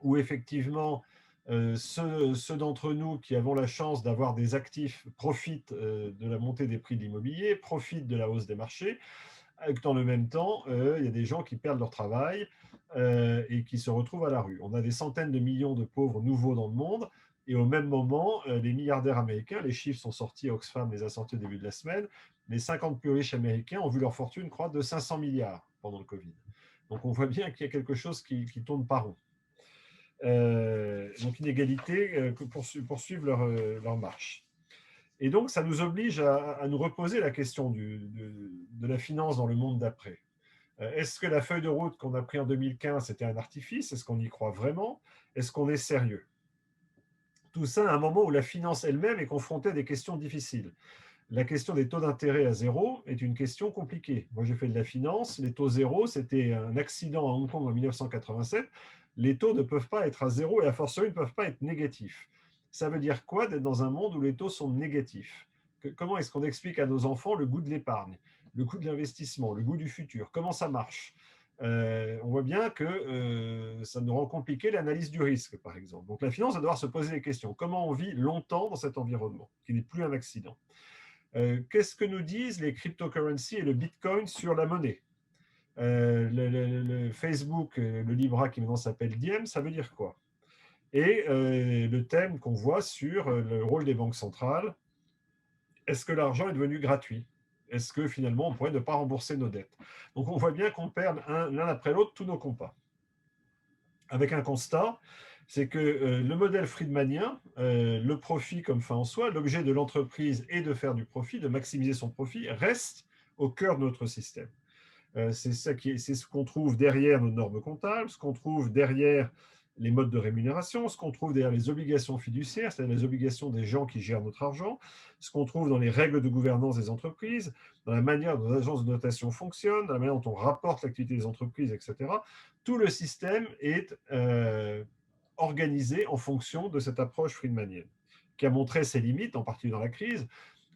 où effectivement, ceux d'entre nous qui avons la chance d'avoir des actifs profitent de la montée des prix de l'immobilier, profitent de la hausse des marchés. Dans le même temps, il y a des gens qui perdent leur travail et qui se retrouvent à la rue. On a des centaines de millions de pauvres nouveaux dans le monde, et au même moment, les milliardaires américains, les chiffres sont sortis, Oxfam les a sortis au début de la semaine, les 50 plus riches américains ont vu leur fortune croître de 500 milliards pendant le Covid. Donc on voit bien qu'il y a quelque chose qui tourne pas rond. Donc inégalité poursuivent leur marche. Et donc, ça nous oblige à nous reposer la question de la finance dans le monde d'après. Est-ce que la feuille de route qu'on a prise en 2015, c'était un artifice? Est-ce qu'on y croit vraiment? Est-ce qu'on est sérieux? Tout ça à un moment où la finance elle-même est confrontée à des questions difficiles. La question des taux d'intérêt à zéro est une question compliquée. Moi, j'ai fait de la finance. Les taux zéro, c'était un accident à Hong Kong en 1987. Les taux ne peuvent pas être à zéro et a fortiori ne peuvent pas être négatifs. Ça veut dire quoi d'être dans un monde où les taux sont négatifs? Comment est-ce qu'on explique à nos enfants le goût de l'épargne, le goût de l'investissement, le goût du futur? Comment ça marche? On voit bien que ça nous rend compliqué l'analyse du risque, par exemple. Donc la finance va devoir se poser des questions. Comment on vit longtemps dans cet environnement, qui n'est plus un accident? Qu'est-ce que nous disent les cryptocurrencies et le Bitcoin sur la monnaie? Le Facebook, le Libra qui maintenant s'appelle Diem, ça veut dire quoi? Et le thème qu'on voit sur le rôle des banques centrales, est-ce que l'argent est devenu gratuit? Est-ce que finalement on pourrait ne pas rembourser nos dettes? Donc on voit bien qu'on perd l'un après l'autre tous nos compas. Avec un constat, c'est que le modèle friedmanien, le profit comme fin en soi, l'objet de l'entreprise est de faire du profit, de maximiser son profit, reste au cœur de notre système. C'est ce qu'on trouve derrière nos normes comptables, ce qu'on trouve derrière les modes de rémunération, ce qu'on trouve derrière les obligations fiduciaires, c'est-à-dire les obligations des gens qui gèrent notre argent, ce qu'on trouve dans les règles de gouvernance des entreprises, dans la manière dont nos agences de notation fonctionnent, dans la manière dont on rapporte l'activité des entreprises, etc. Tout le système est organisé en fonction de cette approche friedmanienne, qui a montré ses limites, en particulier dans la crise.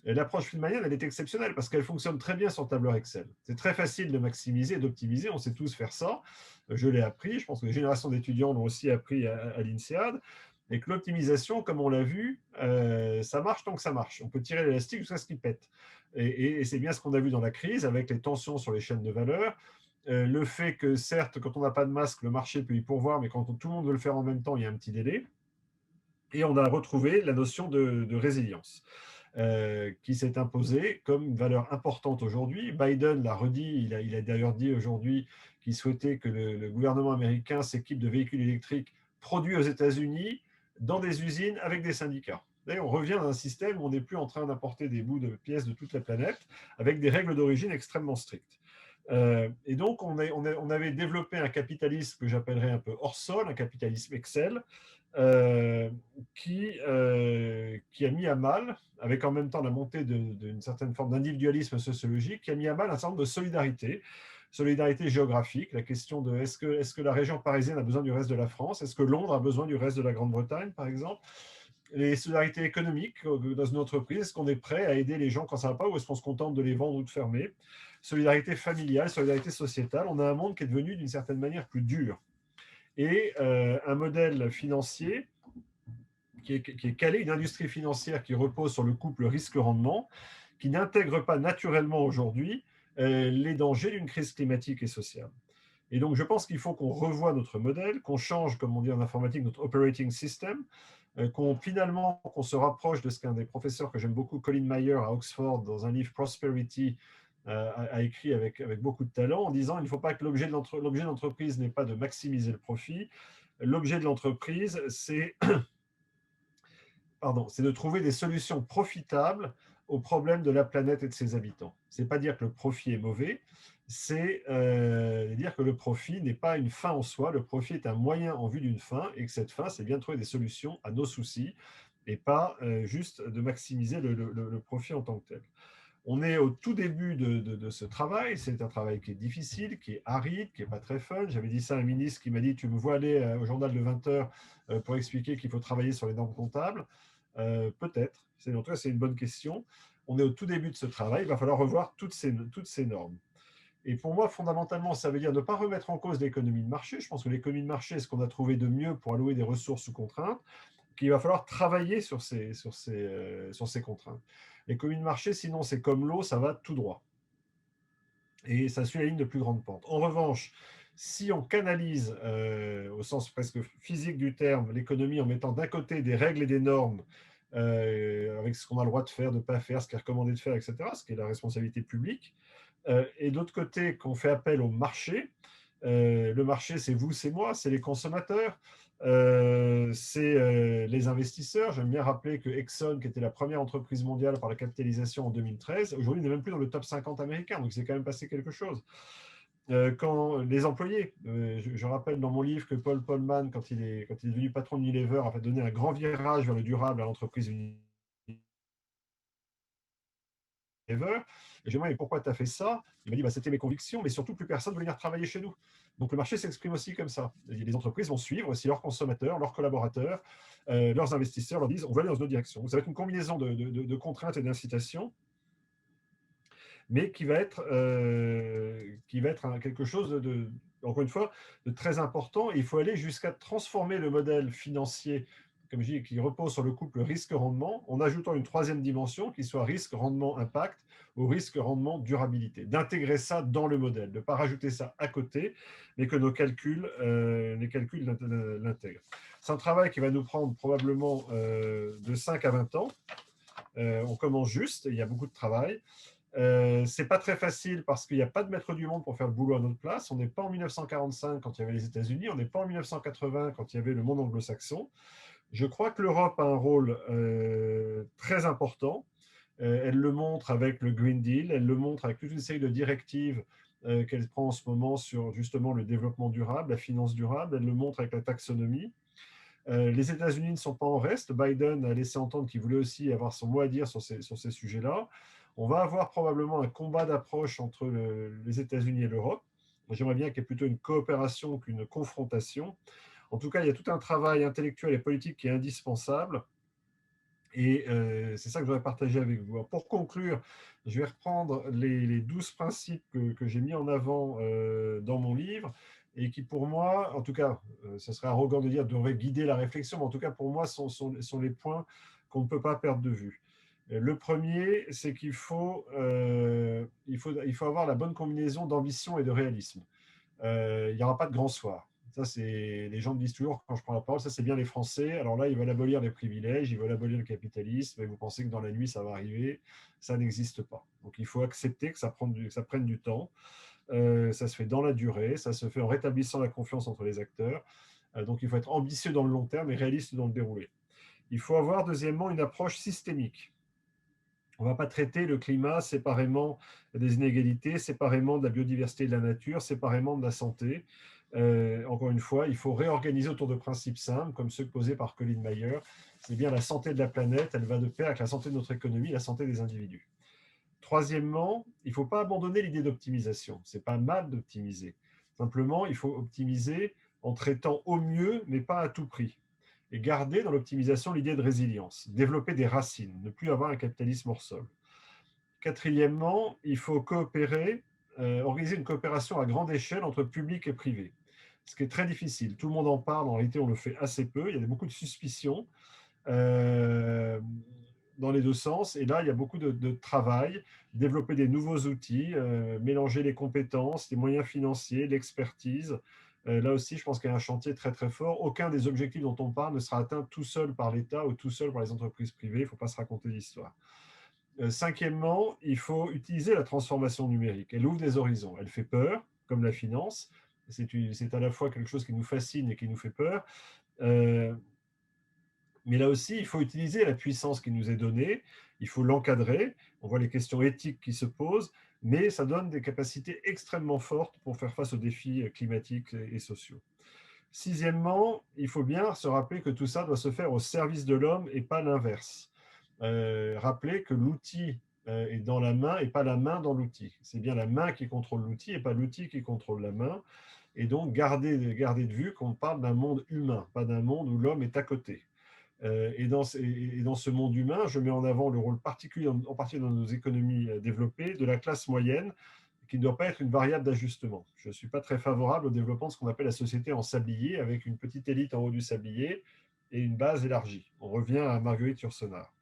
L'approche friedmanienne, elle est exceptionnelle parce qu'elle fonctionne très bien sur tableur Excel. C'est très facile de maximiser, d'optimiser. On sait tous faire ça. Je l'ai appris. Je pense que les générations d'étudiants l'ont aussi appris à l'INSEAD. Et que l'optimisation, comme on l'a vu, ça marche tant que ça marche. On peut tirer l'élastique jusqu'à ce qu'il pète. Et c'est bien ce qu'on a vu dans la crise avec les tensions sur les chaînes de valeur. Le fait que, certes, quand on n'a pas de masque, le marché peut y pourvoir, mais quand tout le monde veut le faire en même temps, il y a un petit délai. Et on a retrouvé la notion de résilience. Qui s'est imposé comme une valeur importante aujourd'hui. Biden l'a redit, il a d'ailleurs dit aujourd'hui qu'il souhaitait que le gouvernement américain s'équipe de véhicules électriques produits aux États-Unis dans des usines avec des syndicats. D'ailleurs, on revient dans un système où on n'est plus en train d'importer des bouts de pièces de toute la planète avec des règles d'origine extrêmement strictes. Et donc, on avait développé un capitalisme que j'appellerais un peu hors sol, un capitalisme Excel, qui a mis à mal, avec en même temps la montée d'une certaine forme d'individualisme sociologique, qui a mis à mal un certain nombre de solidarité géographique, la question de est-ce que la région parisienne a besoin du reste de la France, est-ce que Londres a besoin du reste de la Grande-Bretagne, par exemple, les solidarités économiques dans une entreprise, est-ce qu'on est prêt à aider les gens quand ça ne va pas ou est-ce qu'on se contente de les vendre ou de fermer? Solidarité familiale, solidarité sociétale, on a un monde qui est devenu d'une certaine manière plus dur. Et un modèle financier qui est calé, une industrie financière qui repose sur le couple risque-rendement, qui n'intègre pas naturellement aujourd'hui les dangers d'une crise climatique et sociale. Et donc, je pense qu'il faut qu'on revoie notre modèle, qu'on change, comme on dit en informatique, notre operating system, qu'on se rapproche de ce qu'un des professeurs que j'aime beaucoup, Colin Mayer à Oxford, dans un livre Prosperity, a écrit avec beaucoup de talent, en disant il ne faut pas que l'objet de l'entreprise n'est pas de maximiser le profit. L'objet de l'entreprise, c'est de trouver des solutions profitables aux problèmes de la planète et de ses habitants. Ce n'est pas dire que le profit est mauvais, c'est de dire que le profit n'est pas une fin en soi, le profit est un moyen en vue d'une fin, et que cette fin, c'est bien de trouver des solutions à nos soucis, et pas juste de maximiser le profit en tant que tel. On est au tout début de ce travail. C'est un travail qui est difficile, qui est aride, qui n'est pas très fun. J'avais dit ça à un ministre qui m'a dit, tu me vois aller au journal de 20 heures pour expliquer qu'il faut travailler sur les normes comptables. Peut-être. En tout cas, c'est une bonne question. On est au tout début de ce travail. Il va falloir revoir toutes ces normes. Et pour moi, fondamentalement, ça veut dire ne pas remettre en cause l'économie de marché. Je pense que l'économie de marché est ce qu'on a trouvé de mieux pour allouer des ressources sous contrainte, qu'il va falloir travailler sur ces contraintes. L'économie de marché, sinon, c'est comme l'eau, ça va tout droit. Et ça suit la ligne de plus grande pente. En revanche, si on canalise, au sens presque physique du terme, l'économie en mettant d'un côté des règles et des normes, avec ce qu'on a le droit de faire, de ne pas faire, ce qui est recommandé de faire, etc., ce qui est la responsabilité publique, et d'autre côté, qu'on fait appel au marché. Le marché, c'est vous, c'est moi, c'est les consommateurs, c'est les investisseurs. J'aime bien rappeler que Exxon, qui était la première entreprise mondiale par la capitalisation en 2013, aujourd'hui n'est même plus dans le top 50 américain, donc c'est quand même passé quelque chose. Quand les employés, je rappelle dans mon livre que Paul Polman, quand il est devenu patron de Unilever, a fait donner un grand virage vers le durable à l'entreprise Unilever. Et je lui ai dit, mais pourquoi tu as fait ça? Il m'a dit, bah, c'était mes convictions, mais surtout, plus personne ne veut venir travailler chez nous. Donc le marché s'exprime aussi comme ça. Les entreprises vont suivre si leurs consommateurs, leurs collaborateurs, leurs investisseurs leur disent, on va aller dans une autre direction. Donc ça va être une combinaison de contraintes et d'incitations, mais qui va être quelque chose encore une fois, de très important. Et il faut aller jusqu'à transformer le modèle financier, comme je dis, qui repose sur le couple risque-rendement, en ajoutant une troisième dimension qui soit risque-rendement-impact ou risque-rendement-durabilité. D'intégrer ça dans le modèle, de ne pas rajouter ça à côté, mais que les calculs l'intègrent. C'est un travail qui va nous prendre probablement de 5 à 20 ans. On commence juste, il y a beaucoup de travail. C'est pas très facile parce qu'il n'y a pas de maître du monde pour faire le boulot à notre place. On n'est pas en 1945 quand il y avait les États-Unis, on n'est pas en 1980 quand il y avait le monde anglo-saxon. Je crois que l'Europe a un rôle très important. Elle le montre avec le Green Deal, elle le montre avec toute une série de directives qu'elle prend en ce moment sur justement le développement durable, la finance durable, elle le montre avec la taxonomie. Les États-Unis ne sont pas en reste. Biden a laissé entendre qu'il voulait aussi avoir son mot à dire sur ces sujets-là. On va avoir probablement un combat d'approche entre les États-Unis et l'Europe. J'aimerais bien qu'il y ait plutôt une coopération qu'une confrontation. En tout cas, il y a tout un travail intellectuel et politique qui est indispensable. Et c'est ça que je voudrais partager avec vous. Alors, pour conclure, je vais reprendre les 12 principes que j'ai mis en avant dans mon livre et qui, pour moi, en tout cas, ce serait arrogant de dire devraient guider la réflexion, mais en tout cas, pour moi, sont les points qu'on ne peut pas perdre de vue. Le premier, c'est il faut avoir la bonne combinaison d'ambition et de réalisme. Il n'y aura pas de grand soir. Ça, c'est les gens me disent toujours quand je prends la parole, ça c'est bien les Français. Alors là, ils veulent abolir les privilèges, ils veulent abolir le capitalisme, et vous pensez que dans la nuit ça va arriver, ça n'existe pas. Donc il faut accepter que ça prenne du temps. Ça se fait dans la durée, ça se fait en rétablissant la confiance entre les acteurs. Donc il faut être ambitieux dans le long terme et réaliste dans le déroulé. Il faut avoir deuxièmement une approche systémique. On ne va pas traiter le climat séparément des inégalités, séparément de la biodiversité et de la nature, séparément de la santé. Encore une fois, il faut réorganiser autour de principes simples, comme ceux posés par Colin Mayer. C'est bien la santé de la planète, elle va de pair avec la santé de notre économie, la santé des individus. Troisièmement, il ne faut pas abandonner l'idée d'optimisation. Ce n'est pas mal d'optimiser. Simplement, il faut optimiser en traitant au mieux, mais pas à tout prix. Et garder dans l'optimisation l'idée de résilience, développer des racines, ne plus avoir un capitalisme hors sol. Quatrièmement, il faut coopérer, organiser une coopération à grande échelle entre public et privé, ce qui est très difficile. Tout le monde en parle, en réalité on le fait assez peu, il y a beaucoup de suspicions dans les deux sens, et là il y a beaucoup de travail, développer des nouveaux outils, mélanger les compétences, les moyens financiers, l'expertise. Là aussi, je pense qu'il y a un chantier très très fort. Aucun des objectifs dont on parle ne sera atteint tout seul par l'État ou tout seul par les entreprises privées. Il ne faut pas se raconter l'histoire. Cinquièmement, il faut utiliser la transformation numérique. Elle ouvre des horizons. Elle fait peur, comme la finance. C'est à la fois quelque chose qui nous fascine et qui nous fait peur. Mais là aussi, il faut utiliser la puissance qui nous est donnée. Il faut l'encadrer. On voit les questions éthiques qui se posent. mais ça donne des capacités extrêmement fortes pour faire face aux défis climatiques et sociaux. Sixièmement, il faut bien se rappeler que tout ça doit se faire au service de l'homme et pas l'inverse. Rappeler que l'outil est dans la main et pas la main dans l'outil. C'est bien la main qui contrôle l'outil et pas l'outil qui contrôle la main. Et donc, garder de vue qu'on parle d'un monde humain, pas d'un monde où l'homme est à côté. Et dans ce monde humain, je mets en avant le rôle particulier, en particulier dans nos économies développées, de la classe moyenne, qui ne doit pas être une variable d'ajustement. Je ne suis pas très favorable au développement de ce qu'on appelle la société en sablier, avec une petite élite en haut du sablier et une base élargie. On revient à Marguerite Yourcenar.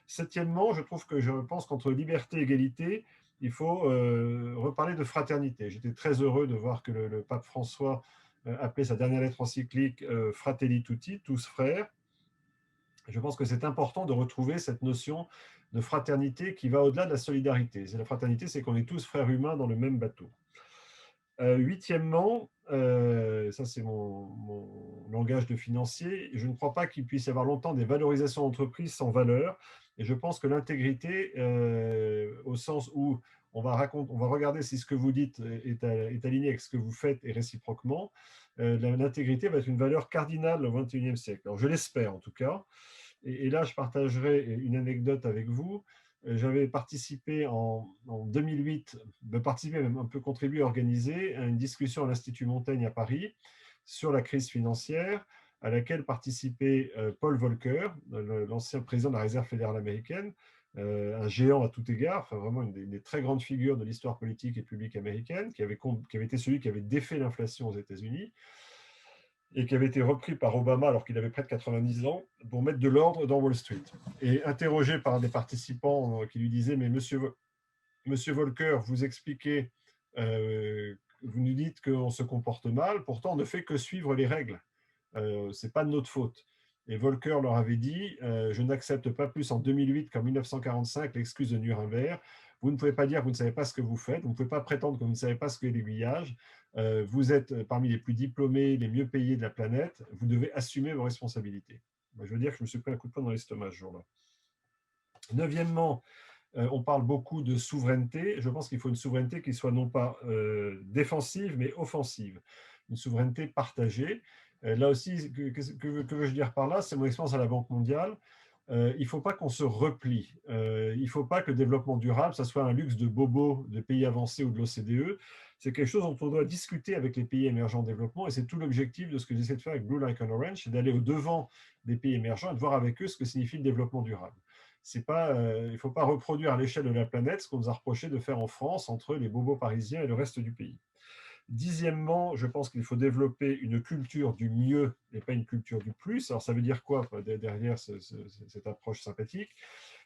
Septièmement, je pense qu'entre liberté et égalité, il faut reparler de fraternité. J'étais très heureux de voir que le pape François appelait sa dernière lettre encyclique Fratelli Tutti, tous frères. Je pense que c'est important de retrouver cette notion de fraternité qui va au-delà de la solidarité. La fraternité, c'est qu'on est tous frères humains dans le même bateau. Huitièmement, ça c'est mon langage de financier, je ne crois pas qu'il puisse y avoir longtemps des valorisations d'entreprises sans valeur. Et je pense que l'intégrité, au sens où on va regarder si ce que vous dites est aligné avec ce que vous faites et réciproquement, l'intégrité va être une valeur cardinale au XXIe siècle. Alors je l'espère en tout cas. Et là, je partagerai une anecdote avec vous. J'avais participé en 2008, même un peu contribué à organiser une discussion à l'Institut Montaigne à Paris sur la crise financière, à laquelle participait Paul Volcker, l'ancien président de la Réserve fédérale américaine, un géant à tout égard, enfin vraiment une des très grandes figures de l'histoire politique et publique américaine, qui avait été celui qui avait défait l'inflation aux États-Unis et qui avait été repris par Obama alors qu'il avait près de 90 ans pour mettre de l'ordre dans Wall Street. Et interrogé par un des participants qui lui disait « Mais monsieur Volcker, vous expliquez, vous nous dites qu'on se comporte mal, pourtant on ne fait que suivre les règles. Ce n'est pas de notre faute. » Et Volcker leur avait dit je n'accepte pas plus en 2008 qu'en 1945 l'excuse de Nuremberg. Vous ne pouvez pas dire que vous ne savez pas ce que vous faites, vous ne pouvez pas prétendre que vous ne savez pas ce qu'est l'aiguillage. Vous êtes parmi les plus diplômés, les mieux payés de la planète, vous devez assumer vos responsabilités. Moi, je veux dire que je me suis pris un coup de poing dans l'estomac ce jour-là. Neuvièmement, on parle beaucoup de souveraineté. Je pense qu'il faut une souveraineté qui soit non pas défensive, mais offensive. Une souveraineté partagée. Là aussi, que veux-je dire par là? C'est mon expérience à la Banque mondiale. Il ne faut pas qu'on se replie. Il ne faut pas que le développement durable, ça soit un luxe de bobos de pays avancés ou de l'OCDE. C'est quelque chose dont on doit discuter avec les pays émergents en développement. Et c'est tout l'objectif de ce que j'essaie de faire avec Blue Like an Orange, c'est d'aller au-devant des pays émergents et de voir avec eux ce que signifie le développement durable. Il ne faut pas reproduire à l'échelle de la planète ce qu'on nous a reproché de faire en France entre les bobos parisiens et le reste du pays. Dixièmement, je pense qu'il faut développer une culture du mieux et pas une culture du plus. Alors ça veut dire quoi derrière cette approche sympathique?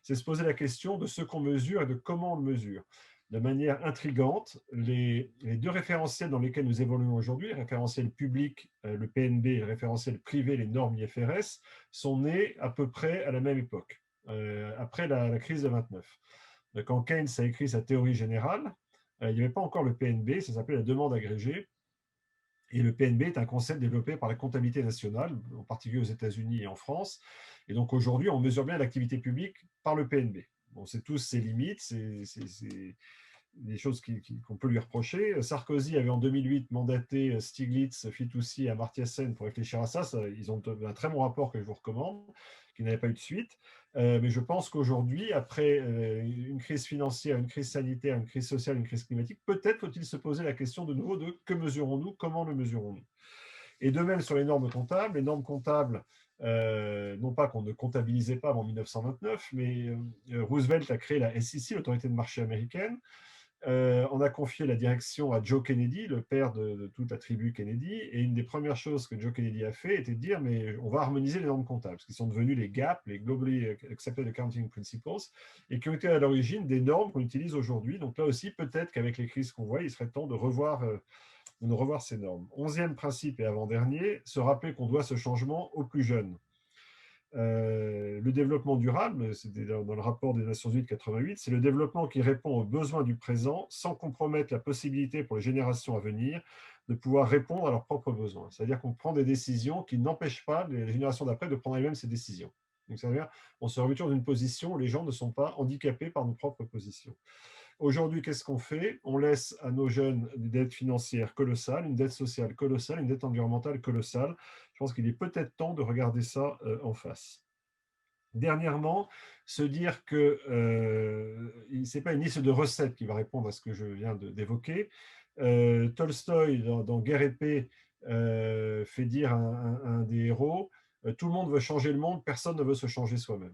C'est se poser la question de ce qu'on mesure et de comment on le mesure. De manière intrigante, les deux référentiels dans lesquels nous évoluons aujourd'hui, le référentiel public, le PNB, et le référentiel privé, les normes IFRS, sont nés à peu près à la même époque, après la crise de 29. Quand Keynes a écrit sa théorie générale, il n'y avait pas encore le PNB, ça s'appelait la demande agrégée. Et le PNB est un concept développé par la comptabilité nationale, en particulier aux États-Unis et en France. Et donc aujourd'hui, on mesure bien l'activité publique par le PNB. Bon, c'est tous ses limites, c'est des choses qu'on peut lui reprocher. Sarkozy avait en 2008 mandaté Stiglitz, Fitoussi et Amartya Sen pour réfléchir à ça. Ils ont un très bon rapport que je vous recommande, qui n'avait pas eu de suite. Mais je pense qu'aujourd'hui, après une crise financière, une crise sanitaire, une crise sociale, une crise climatique, peut-être faut-il se poser la question de nouveau de que mesurons-nous, comment le mesurons-nous. Et de même sur les normes comptables, non pas qu'on ne comptabilisait pas avant 1929, mais Roosevelt a créé la SEC, l'autorité de marché américaine. On a confié la direction à Joe Kennedy, le père de toute la tribu Kennedy, et une des premières choses que Joe Kennedy a fait était de dire mais on va harmoniser les normes comptables, qui sont devenues les GAP, les Globally Accepted Accounting Principles, et qui ont été à l'origine des normes qu'on utilise aujourd'hui. Donc là aussi, peut-être qu'avec les crises qu'on voit, il serait temps de revoir ces normes. 11e principe et avant-dernier, se rappeler qu'on doit ce changement aux plus jeunes. Le développement durable, c'était dans le rapport des Nations Unies de 88, c'est le développement qui répond aux besoins du présent sans compromettre la possibilité pour les générations à venir de pouvoir répondre à leurs propres besoins. C'est-à-dire qu'on prend des décisions qui n'empêchent pas les générations d'après de prendre elles-mêmes ces décisions. Donc, c'est-à-dire qu'on se remet toujours dans une position où les gens ne sont pas handicapés par nos propres positions. Aujourd'hui, qu'est-ce qu'on fait? On laisse à nos jeunes une dette financière colossale, une dette sociale colossale, une dette environnementale colossale. Je pense qu'il est peut-être temps de regarder ça en face. Dernièrement, se dire que ce n'est pas une liste de recettes qui va répondre à ce que je viens d'évoquer. Tolstoï, dans Guerre et paix, fait dire à un des héros, tout le monde veut changer le monde, personne ne veut se changer soi-même.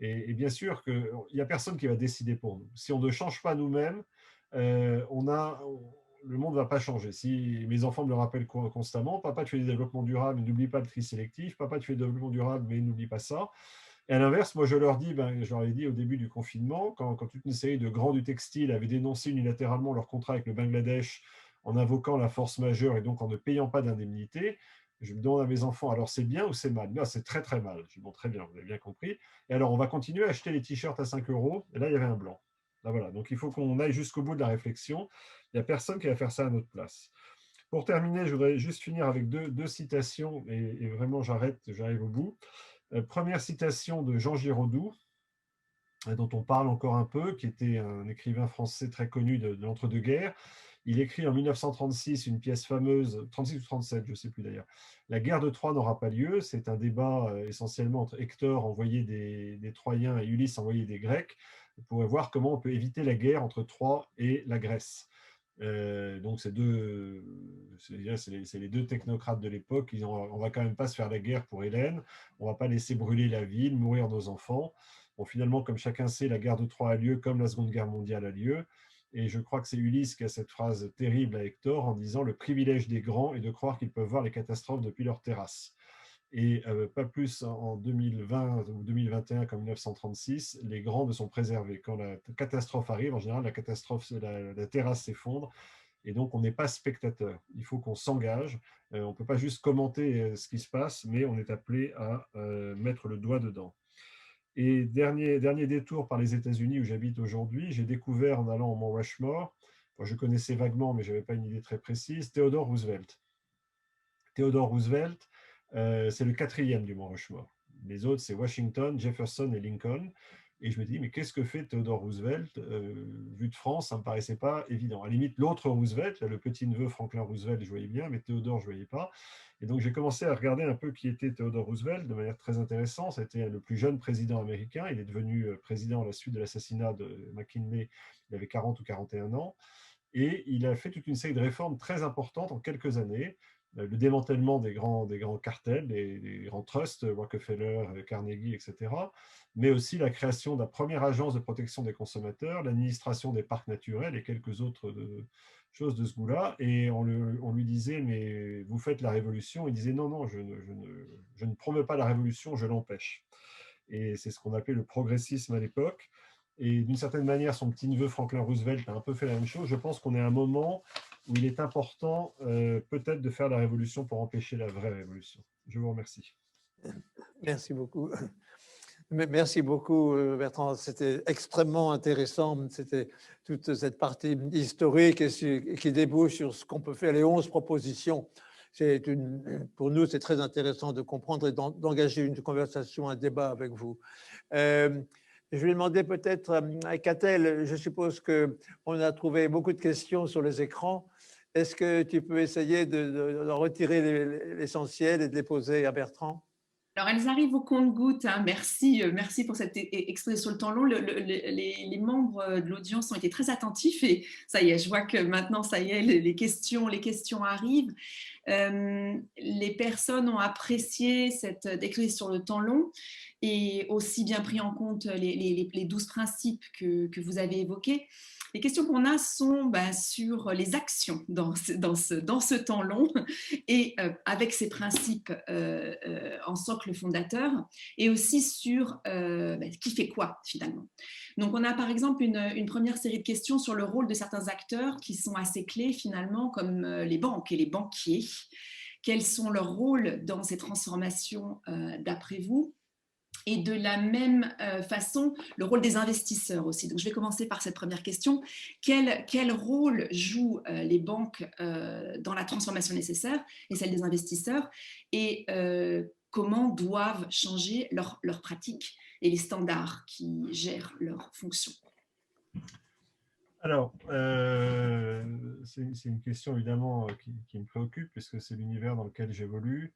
Et bien sûr qu'il n'y a personne qui va décider pour nous. Si on ne change pas nous-mêmes, le monde ne va pas changer. Si mes enfants me le rappellent constamment, papa, tu fais du développement durable, mais n'oublie pas le tri sélectif, papa, tu fais du développement durable, mais n'oublie pas ça. Et à l'inverse, moi, je leur dis, je leur ai dit au début du confinement, quand toute une série de grands du textile avaient dénoncé unilatéralement leur contrat avec le Bangladesh en invoquant la force majeure et donc en ne payant pas d'indemnité, je me demande à mes enfants, alors c'est bien ou c'est mal? Non, c'est très très mal. Je dis, bon, très bien, vous avez bien compris. Et alors, on va continuer à acheter les t-shirts à 5 euros. Et là, il y avait un blanc. Là, voilà. Donc, il faut qu'on aille jusqu'au bout de la réflexion. Il n'y a personne qui va faire ça à notre place. Pour terminer, je voudrais juste finir avec deux citations, et vraiment, j'arrive au bout. Première citation de Jean Giraudoux, dont on parle encore un peu, qui était un écrivain français très connu de l'entre-deux-guerres. Il écrit en 1936 une pièce fameuse, 36 ou 37, je ne sais plus d'ailleurs. La guerre de Troie n'aura pas lieu. C'est un débat essentiellement entre Hector envoyé des Troyens et Ulysse envoyé des Grecs pour voir comment on peut éviter la guerre entre Troie et la Grèce. Donc c'est les deux technocrates de l'époque. On va quand même pas se faire la guerre pour Hélène. On va pas laisser brûler la ville, mourir nos enfants. Bon, finalement, comme chacun sait, la guerre de Troie a lieu comme la Seconde Guerre mondiale a lieu. Et je crois que c'est Ulysse qui a cette phrase terrible à Hector en disant « Le privilège des grands est de croire qu'ils peuvent voir les catastrophes depuis leur terrasse ». Et pas plus en 2020 ou 2021 comme 1936, les grands ne sont préservés. Quand la catastrophe arrive, en général, la terrasse s'effondre. Et donc, on n'est pas spectateur. Il faut qu'on s'engage. On ne peut pas juste commenter ce qui se passe, mais on est appelé à mettre le doigt dedans. Et dernier détour par les États-Unis où j'habite aujourd'hui, j'ai découvert en allant au Mont Rushmore, je connaissais vaguement, mais je n'avais pas une idée très précise, Theodore Roosevelt. Theodore Roosevelt, c'est le 4e du Mont Rushmore. Les autres, c'est Washington, Jefferson et Lincoln. Et je me dis, mais qu'est-ce que fait Theodore Roosevelt? Vu de France, ça ne me paraissait pas évident. À la limite, l'autre Roosevelt, le petit-neveu Franklin Roosevelt, je voyais bien, mais Theodore, je ne voyais pas. Et donc, j'ai commencé à regarder un peu qui était Theodore Roosevelt de manière très intéressante. C'était le plus jeune président américain. Il est devenu président à la suite de l'assassinat de McKinley. Il avait 40 ou 41 ans. Et il a fait toute une série de réformes très importantes en quelques années. Le démantèlement des grands cartels, des grands trusts, Rockefeller, Carnegie, etc., mais aussi la création de la première agence de protection des consommateurs, l'administration des parcs naturels et quelques autres choses de ce goût-là. Et on lui disait, mais vous faites la révolution. Il disait, non, non, je ne promeux pas la révolution, je l'empêche. Et c'est ce qu'on appelait le progressisme à l'époque. Et d'une certaine manière, son petit-neveu Franklin Roosevelt a un peu fait la même chose. Je pense qu'on est à un moment où il est important peut-être de faire la révolution pour empêcher la vraie révolution. Je vous remercie. Merci beaucoup. Merci beaucoup, Bertrand. C'était extrêmement intéressant. C'était toute cette partie historique et qui débouche sur ce qu'on peut faire, les 11 propositions. Pour nous, c'est très intéressant de comprendre et d'engager une conversation, un débat avec vous. Je vais demander peut-être à Catel, je suppose qu'on a trouvé beaucoup de questions sur les écrans. Est-ce que tu peux essayer de retirer l'essentiel et de les poser à Bertrand? Alors, elles arrivent au compte-gouttes. Hein. Merci pour cette exposé sur le temps long. Les membres de l'audience ont été très attentifs et ça y est, je vois que maintenant, ça y est, les questions arrivent. Les personnes ont apprécié cette exposé sur le temps long et aussi bien pris en compte les 12 principes que vous avez évoqués. Les questions qu'on a sont sur les actions dans ce temps long et avec ces principes en socle fondateur et aussi sur qui fait quoi finalement. Donc on a par exemple une première série de questions sur le rôle de certains acteurs qui sont assez clés finalement comme les banques et les banquiers. Quels sont leurs rôles dans ces transformations d'après vous? Et de la même façon, le rôle des investisseurs aussi. Donc, je vais commencer par cette première question. Quel rôle jouent les banques dans la transformation nécessaire et celle des investisseurs? Et comment doivent changer leurs pratiques et les standards qui gèrent leurs fonctions? Alors, c'est une question évidemment qui me préoccupe puisque c'est l'univers dans lequel j'évolue.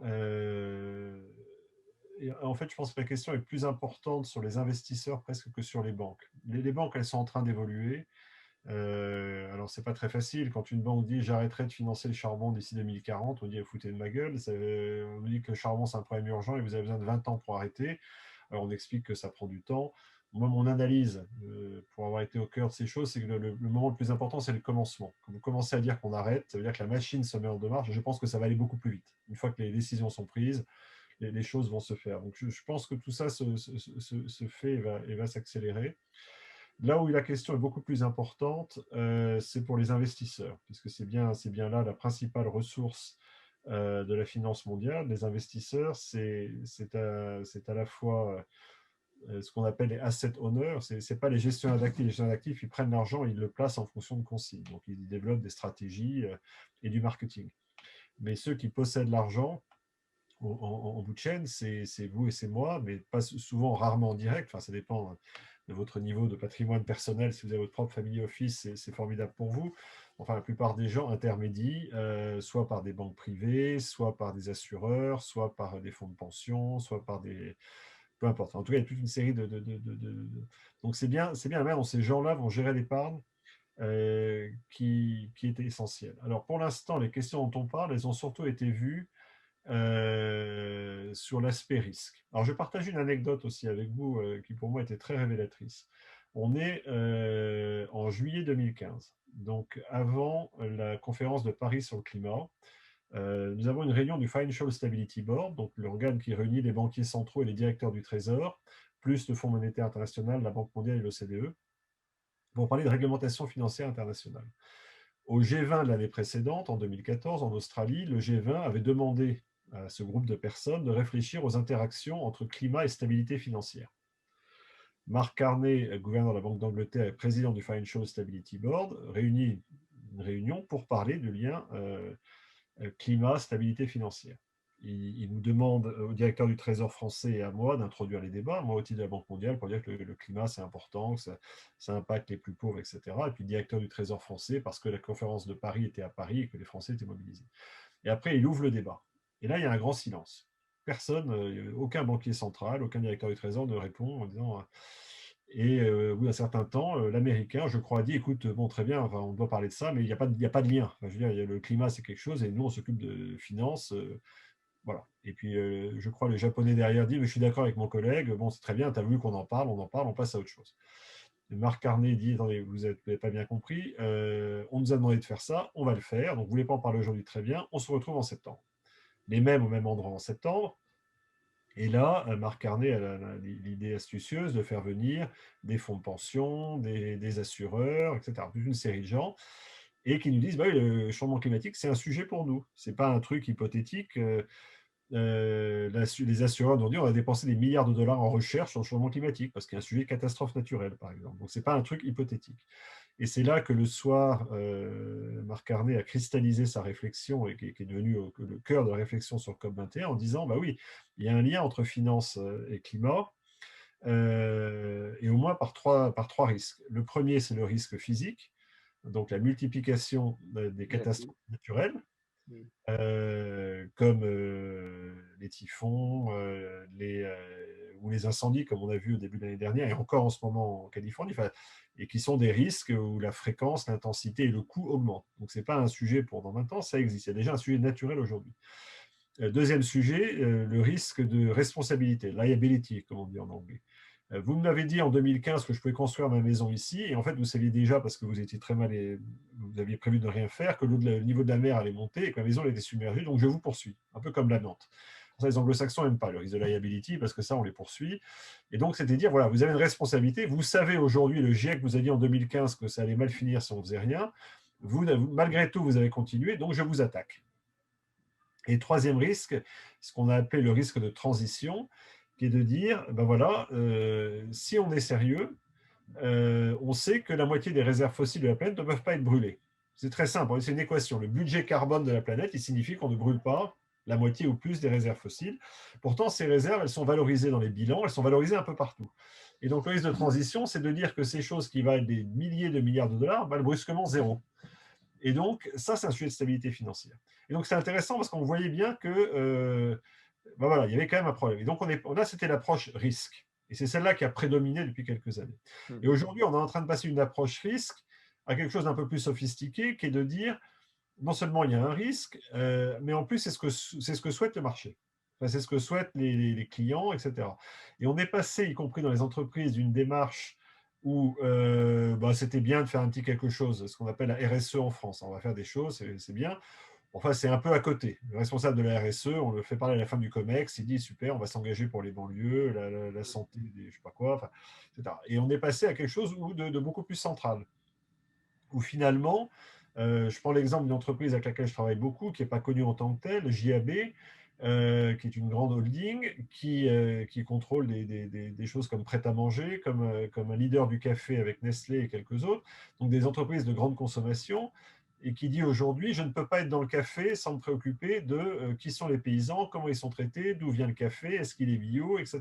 Euh, et en fait, je pense que la question est plus importante sur les investisseurs presque que sur les banques. Les banques, elles sont en train d'évoluer. Alors, c'est pas très facile. Quand une banque dit j'arrêterai de financer le charbon d'ici 2040, on dit vous foutez de ma gueule. On dit que le charbon, c'est un problème urgent et vous avez besoin de 20 ans pour arrêter. Alors, on explique que ça prend du temps. Moi, mon analyse, pour avoir été au cœur de ces choses, c'est que le moment le plus important, c'est le commencement. Quand vous commencez à dire qu'on arrête, ça veut dire que la machine se met en marche. Et je pense que ça va aller beaucoup plus vite. Une fois que les décisions sont prises, les choses vont se faire. Donc, je pense que tout ça se fait et va s'accélérer. Là où la question est beaucoup plus importante, c'est pour les investisseurs, puisque c'est bien là la principale ressource de la finance mondiale. Les investisseurs, c'est à la fois ce qu'on appelle les asset owners. Ce n'est pas les gestionnaires d'actifs. Les gestionnaires d'actifs, ils prennent l'argent et ils le placent en fonction de consignes. Donc, ils développent des stratégies et du marketing. Mais ceux qui possèdent l'argent, en bout de chaîne, c'est vous et c'est moi, mais pas souvent, rarement en direct. Enfin, ça dépend de votre niveau de patrimoine personnel. Si vous avez votre propre family office, c'est formidable pour vous. Enfin, la plupart des gens intermédient, soit par des banques privées, soit par des assureurs, soit par des fonds de pension, soit par des... Peu importe. En tout cas, il y a toute une série Donc, c'est bien la manière dont ces gens-là vont gérer l'épargne qui est essentielle. Alors, pour l'instant, les questions dont on parle, elles ont surtout été vues sur l'aspect risque. Alors, je partage une anecdote aussi avec vous qui pour moi était très révélatrice. On est en juillet 2015, donc avant la conférence de Paris sur le climat. Nous avons une réunion du Financial Stability Board, donc l'organe qui réunit les banquiers centraux et les directeurs du Trésor, plus le Fonds monétaire international, la Banque mondiale et l'OCDE, pour parler de réglementation financière internationale. Au G20 de l'année précédente, en 2014, en Australie, le G20 avait demandé à ce groupe de personnes de réfléchir aux interactions entre climat et stabilité financière. Mark Carney, gouverneur de la Banque d'Angleterre et président du Financial Stability Board, réunit une réunion pour parler du lien climat-stabilité financière. Il nous demande au directeur du Trésor français et à moi d'introduire les débats, moi au titre de la Banque mondiale, pour dire que le climat c'est important, que ça impacte les plus pauvres, etc. Et puis le directeur du Trésor français, parce que la conférence de Paris était à Paris et que les Français étaient mobilisés. Et après, il ouvre le débat. Et là, il y a un grand silence. Personne, aucun banquier central, aucun directeur du Trésor ne répond en disant... Et au bout d'un certain temps, l'Américain, je crois, a dit, écoute, bon, très bien, enfin, on doit parler de ça, mais il n'y a pas de lien. Enfin, je veux dire, le climat, c'est quelque chose, et nous, on s'occupe de finances. Voilà. Et puis, je crois, le Japonais derrière dit, mais je suis d'accord avec mon collègue, bon, c'est très bien, tu as vu qu'on en parle, on passe à autre chose. Et Marc Carnet dit, attendez, vous n'avez pas bien compris, on nous a demandé de faire ça, on va le faire, donc vous ne voulez pas en parler aujourd'hui, très bien, on se retrouve en septembre. Les mêmes au même endroit en septembre. Et là, Marc Carnet a l'idée astucieuse de faire venir des fonds de pension, des assureurs, etc. Toute une série de gens, et qui nous disent bah oui, le changement climatique, c'est un sujet pour nous. Ce n'est pas un truc hypothétique. Les assureurs nous ont dit on va dépenser des milliards de dollars en recherche sur le changement climatique, parce qu'il y a un sujet de catastrophe naturelle, par exemple. Donc, ce n'est pas un truc hypothétique. Et c'est là que le soir, Marc Carnet a cristallisé sa réflexion et qui est devenu le cœur de la réflexion sur COP21 en disant, bah oui, il y a un lien entre finance et climat, et au moins par trois risques. Le premier, c'est le risque physique, donc la multiplication des catastrophes naturelles, comme les typhons ou les incendies, comme on a vu au début de l'année dernière, et encore en ce moment en Californie, et qui sont des risques où la fréquence, l'intensité et le coût augmentent. Donc, ce n'est pas un sujet pour dans 20 ans, ça existe. Il y a déjà un sujet naturel aujourd'hui. Deuxième sujet, le risque de responsabilité, liability, comme on dit en anglais. Vous m'avez dit en 2015 que je pouvais construire ma maison ici, et en fait, vous saviez déjà, parce que vous étiez très mal et vous aviez prévu de rien faire, que le niveau de la mer allait monter et que la maison était submergée, donc je vous poursuis, un peu comme la Nantes. Ça, les anglo-saxons n'aiment pas le risque de liability, parce que ça, on les poursuit. Et donc, c'était dire, voilà, vous avez une responsabilité, vous savez aujourd'hui, le GIEC vous a dit en 2015 que ça allait mal finir si on ne faisait rien, malgré tout, vous avez continué, donc je vous attaque. Et troisième risque, ce qu'on a appelé le risque de transition, qui est de dire, ben voilà, si on est sérieux, on sait que la moitié des réserves fossiles de la planète ne peuvent pas être brûlées. C'est très simple, c'est une équation. Le budget carbone de la planète, il signifie qu'on ne brûle pas la moitié ou plus des réserves fossiles. Pourtant, ces réserves, elles sont valorisées dans les bilans, elles sont valorisées un peu partout. Et donc, le risque de transition, c'est de dire que ces choses qui valent des milliers de milliards de dollars valent brusquement zéro. Et donc, ça, c'est un sujet de stabilité financière. Et donc, c'est intéressant parce qu'on voyait bien que, ben voilà, il y avait quand même un problème. Et donc, c'était l'approche risque. Et c'est celle-là qui a prédominé depuis quelques années. Et aujourd'hui, on est en train de passer d'une approche risque à quelque chose d'un peu plus sophistiqué, qui est de dire, non seulement il y a un risque, mais en plus, c'est ce que souhaite le marché. Enfin, c'est ce que souhaitent les clients, etc. Et on est passé, y compris dans les entreprises, d'une démarche où bah, c'était bien de faire un petit quelque chose, ce qu'on appelle la RSE en France. On va faire des choses, c'est bien. Enfin, c'est un peu à côté. Le responsable de la RSE, on le fait parler à la fin du COMEX, il dit super, on va s'engager pour les banlieues, la santé, je ne sais pas quoi, enfin, etc. Et on est passé à quelque chose de beaucoup plus central, où finalement, je prends l'exemple d'une entreprise avec laquelle je travaille beaucoup, qui n'est pas connue en tant que telle, JAB, qui est une grande holding, qui contrôle des choses comme prêt-à-manger, comme un leader du café avec Nestlé et quelques autres, donc des entreprises de grande consommation, et qui dit aujourd'hui, je ne peux pas être dans le café sans me préoccuper de qui sont les paysans, comment ils sont traités, d'où vient le café, est-ce qu'il est bio, etc.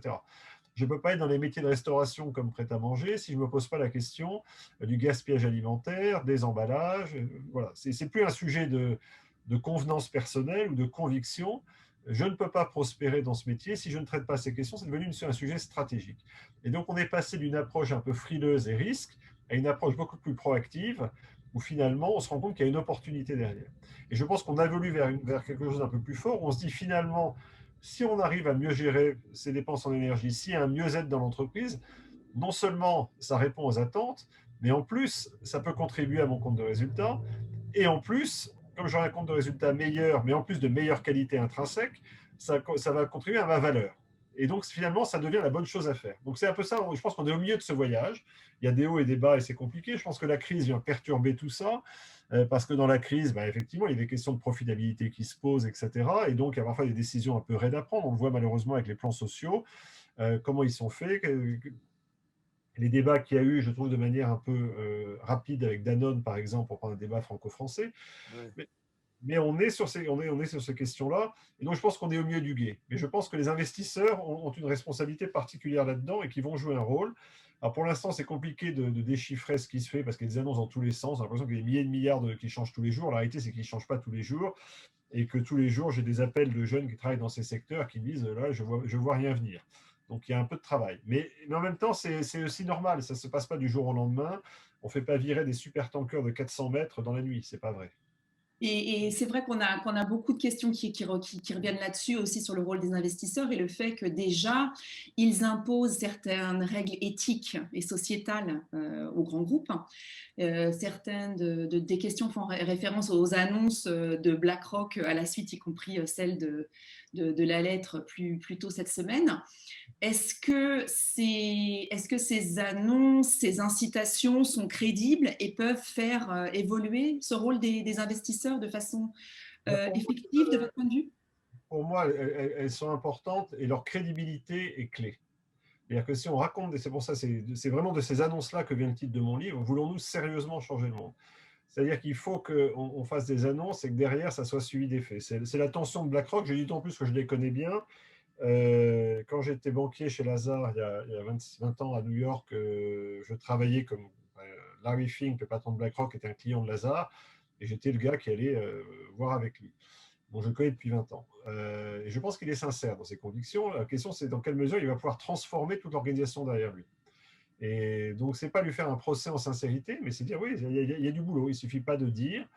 Je ne peux pas être dans les métiers de restauration comme prêt-à-manger si je ne me pose pas la question du gaspillage alimentaire, des emballages. Voilà. Ce n'est plus un sujet de convenance personnelle ou de conviction. Je ne peux pas prospérer dans ce métier si je ne traite pas ces questions. C'est devenu un sujet stratégique. Et donc, on est passé d'une approche un peu frileuse et risque à une approche beaucoup plus proactive où finalement, on se rend compte qu'il y a une opportunité derrière. Et je pense qu'on évolue vers quelque chose d'un peu plus fort. Où on se dit finalement, si on arrive à mieux gérer ses dépenses en énergie, s'il y a un mieux-être dans l'entreprise, non seulement ça répond aux attentes, mais en plus, ça peut contribuer à mon compte de résultat. Et en plus, comme j'aurai un compte de résultat meilleur, mais en plus de meilleure qualité intrinsèque, ça va contribuer à ma valeur. Et donc, finalement, ça devient la bonne chose à faire. Donc, c'est un peu ça. Je pense qu'on est au milieu de ce voyage. Il y a des hauts et des bas et c'est compliqué. Je pense que la crise vient perturber tout ça. Parce que dans la crise, bah, effectivement, il y a des questions de profitabilité qui se posent, etc. Et donc, il y a parfois des décisions un peu raides à prendre. On le voit malheureusement avec les plans sociaux, comment ils sont faits. Les débats qu'il y a eu, je trouve, de manière un peu rapide avec Danone, par exemple, pour prendre un débat franco-français. Oui. Mais on est sur ces questions-là. Et donc, je pense qu'on est au milieu du gué. Mais je pense que les investisseurs ont une responsabilité particulière là-dedans et qui vont jouer un rôle. Alors, pour l'instant, c'est compliqué de déchiffrer ce qui se fait parce qu'il y a des annonces dans tous les sens. J'ai l'impression qu'il y a des milliers de milliards qui changent tous les jours. La réalité, c'est qu'ils ne changent pas tous les jours. Et que tous les jours, j'ai des appels de jeunes qui travaillent dans ces secteurs qui me disent là, je vois rien venir. Donc, il y a un peu de travail. Mais en même temps, c'est aussi normal. Ça ne se passe pas du jour au lendemain. On ne fait pas virer des super tankers de 400 mètres dans la nuit. Ce n'est pas vrai. Et c'est vrai qu'on a beaucoup de questions qui reviennent là-dessus aussi sur le rôle des investisseurs et le fait que déjà, ils imposent certaines règles éthiques et sociétales aux grands groupes. Certaines des questions font référence aux annonces de BlackRock à la suite, y compris celle de la lettre plus tôt cette semaine. Est-ce que ces annonces, ces incitations sont crédibles et peuvent faire évoluer ce rôle des investisseurs de façon effective de votre point de vue? Pour moi, elles sont importantes et leur crédibilité est clé. C'est-à-dire que si on raconte, et c'est pour ça, c'est vraiment de ces annonces-là que vient le titre de mon livre, voulons-nous sérieusement changer le monde? C'est-à-dire qu'il faut qu'on fasse des annonces et que derrière, ça soit suivi des faits. C'est la tension de BlackRock, je dis d'autant plus que je les connais bien. Quand j'étais banquier chez Lazard il y a 20 ans à New York, je travaillais comme Larry Fink, le patron de BlackRock, était un client de Lazard, et j'étais le gars qui allait voir avec lui. Bon, je le connais depuis 20 ans. Et je pense qu'il est sincère dans ses convictions. La question, c'est dans quelle mesure il va pouvoir transformer toute l'organisation derrière lui. Et donc, ce n'est pas lui faire un procès en sincérité, mais c'est dire, oui, il y a du boulot, il ne suffit pas de dire.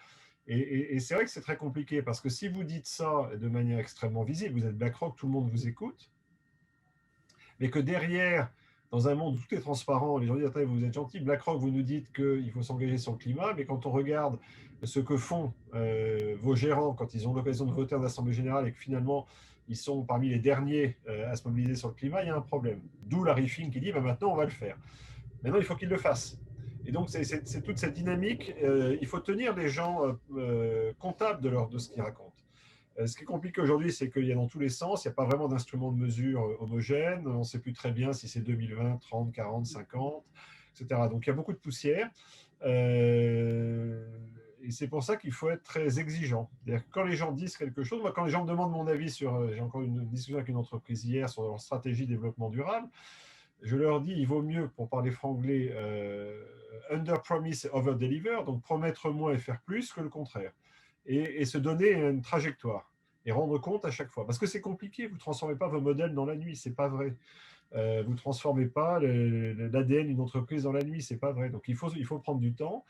Et c'est vrai que c'est très compliqué, parce que si vous dites ça de manière extrêmement visible, vous êtes BlackRock, tout le monde vous écoute, mais que derrière, dans un monde où tout est transparent, les gens disent, attendez, vous êtes gentil, BlackRock, vous nous dites qu'il faut s'engager sur le climat, mais quand on regarde ce que font vos gérants quand ils ont l'occasion de voter en Assemblée générale et que finalement, ils sont parmi les derniers à se mobiliser sur le climat, il y a un problème. D'où Larry Fink qui dit, maintenant, on va le faire. Maintenant, il faut qu'ils le fassent. Et donc, c'est toute cette dynamique. Il faut tenir les gens comptables de ce qu'ils racontent. Ce qui est compliqué aujourd'hui, c'est qu'il y a dans tous les sens, il n'y a pas vraiment d'instrument de mesure homogène, on ne sait plus très bien si c'est 2020, 30, 40, 50, etc. Donc il y a beaucoup de poussière. Et c'est pour ça qu'il faut être très exigeant. C'est-à-dire que quand les gens disent quelque chose, moi quand les gens me demandent mon avis sur, j'ai encore une discussion avec une entreprise hier sur leur stratégie de développement durable, je leur dis, il vaut mieux, pour parler franglais, under promise, over deliver, donc promettre moins et faire plus que le contraire. Et se donner une trajectoire et rendre compte à chaque fois. Parce que c'est compliqué, vous ne transformez pas vos modèles dans la nuit, c'est pas vrai. Vous ne transformez pas l'ADN d'une entreprise dans la nuit, c'est pas vrai. Donc il faut prendre du temps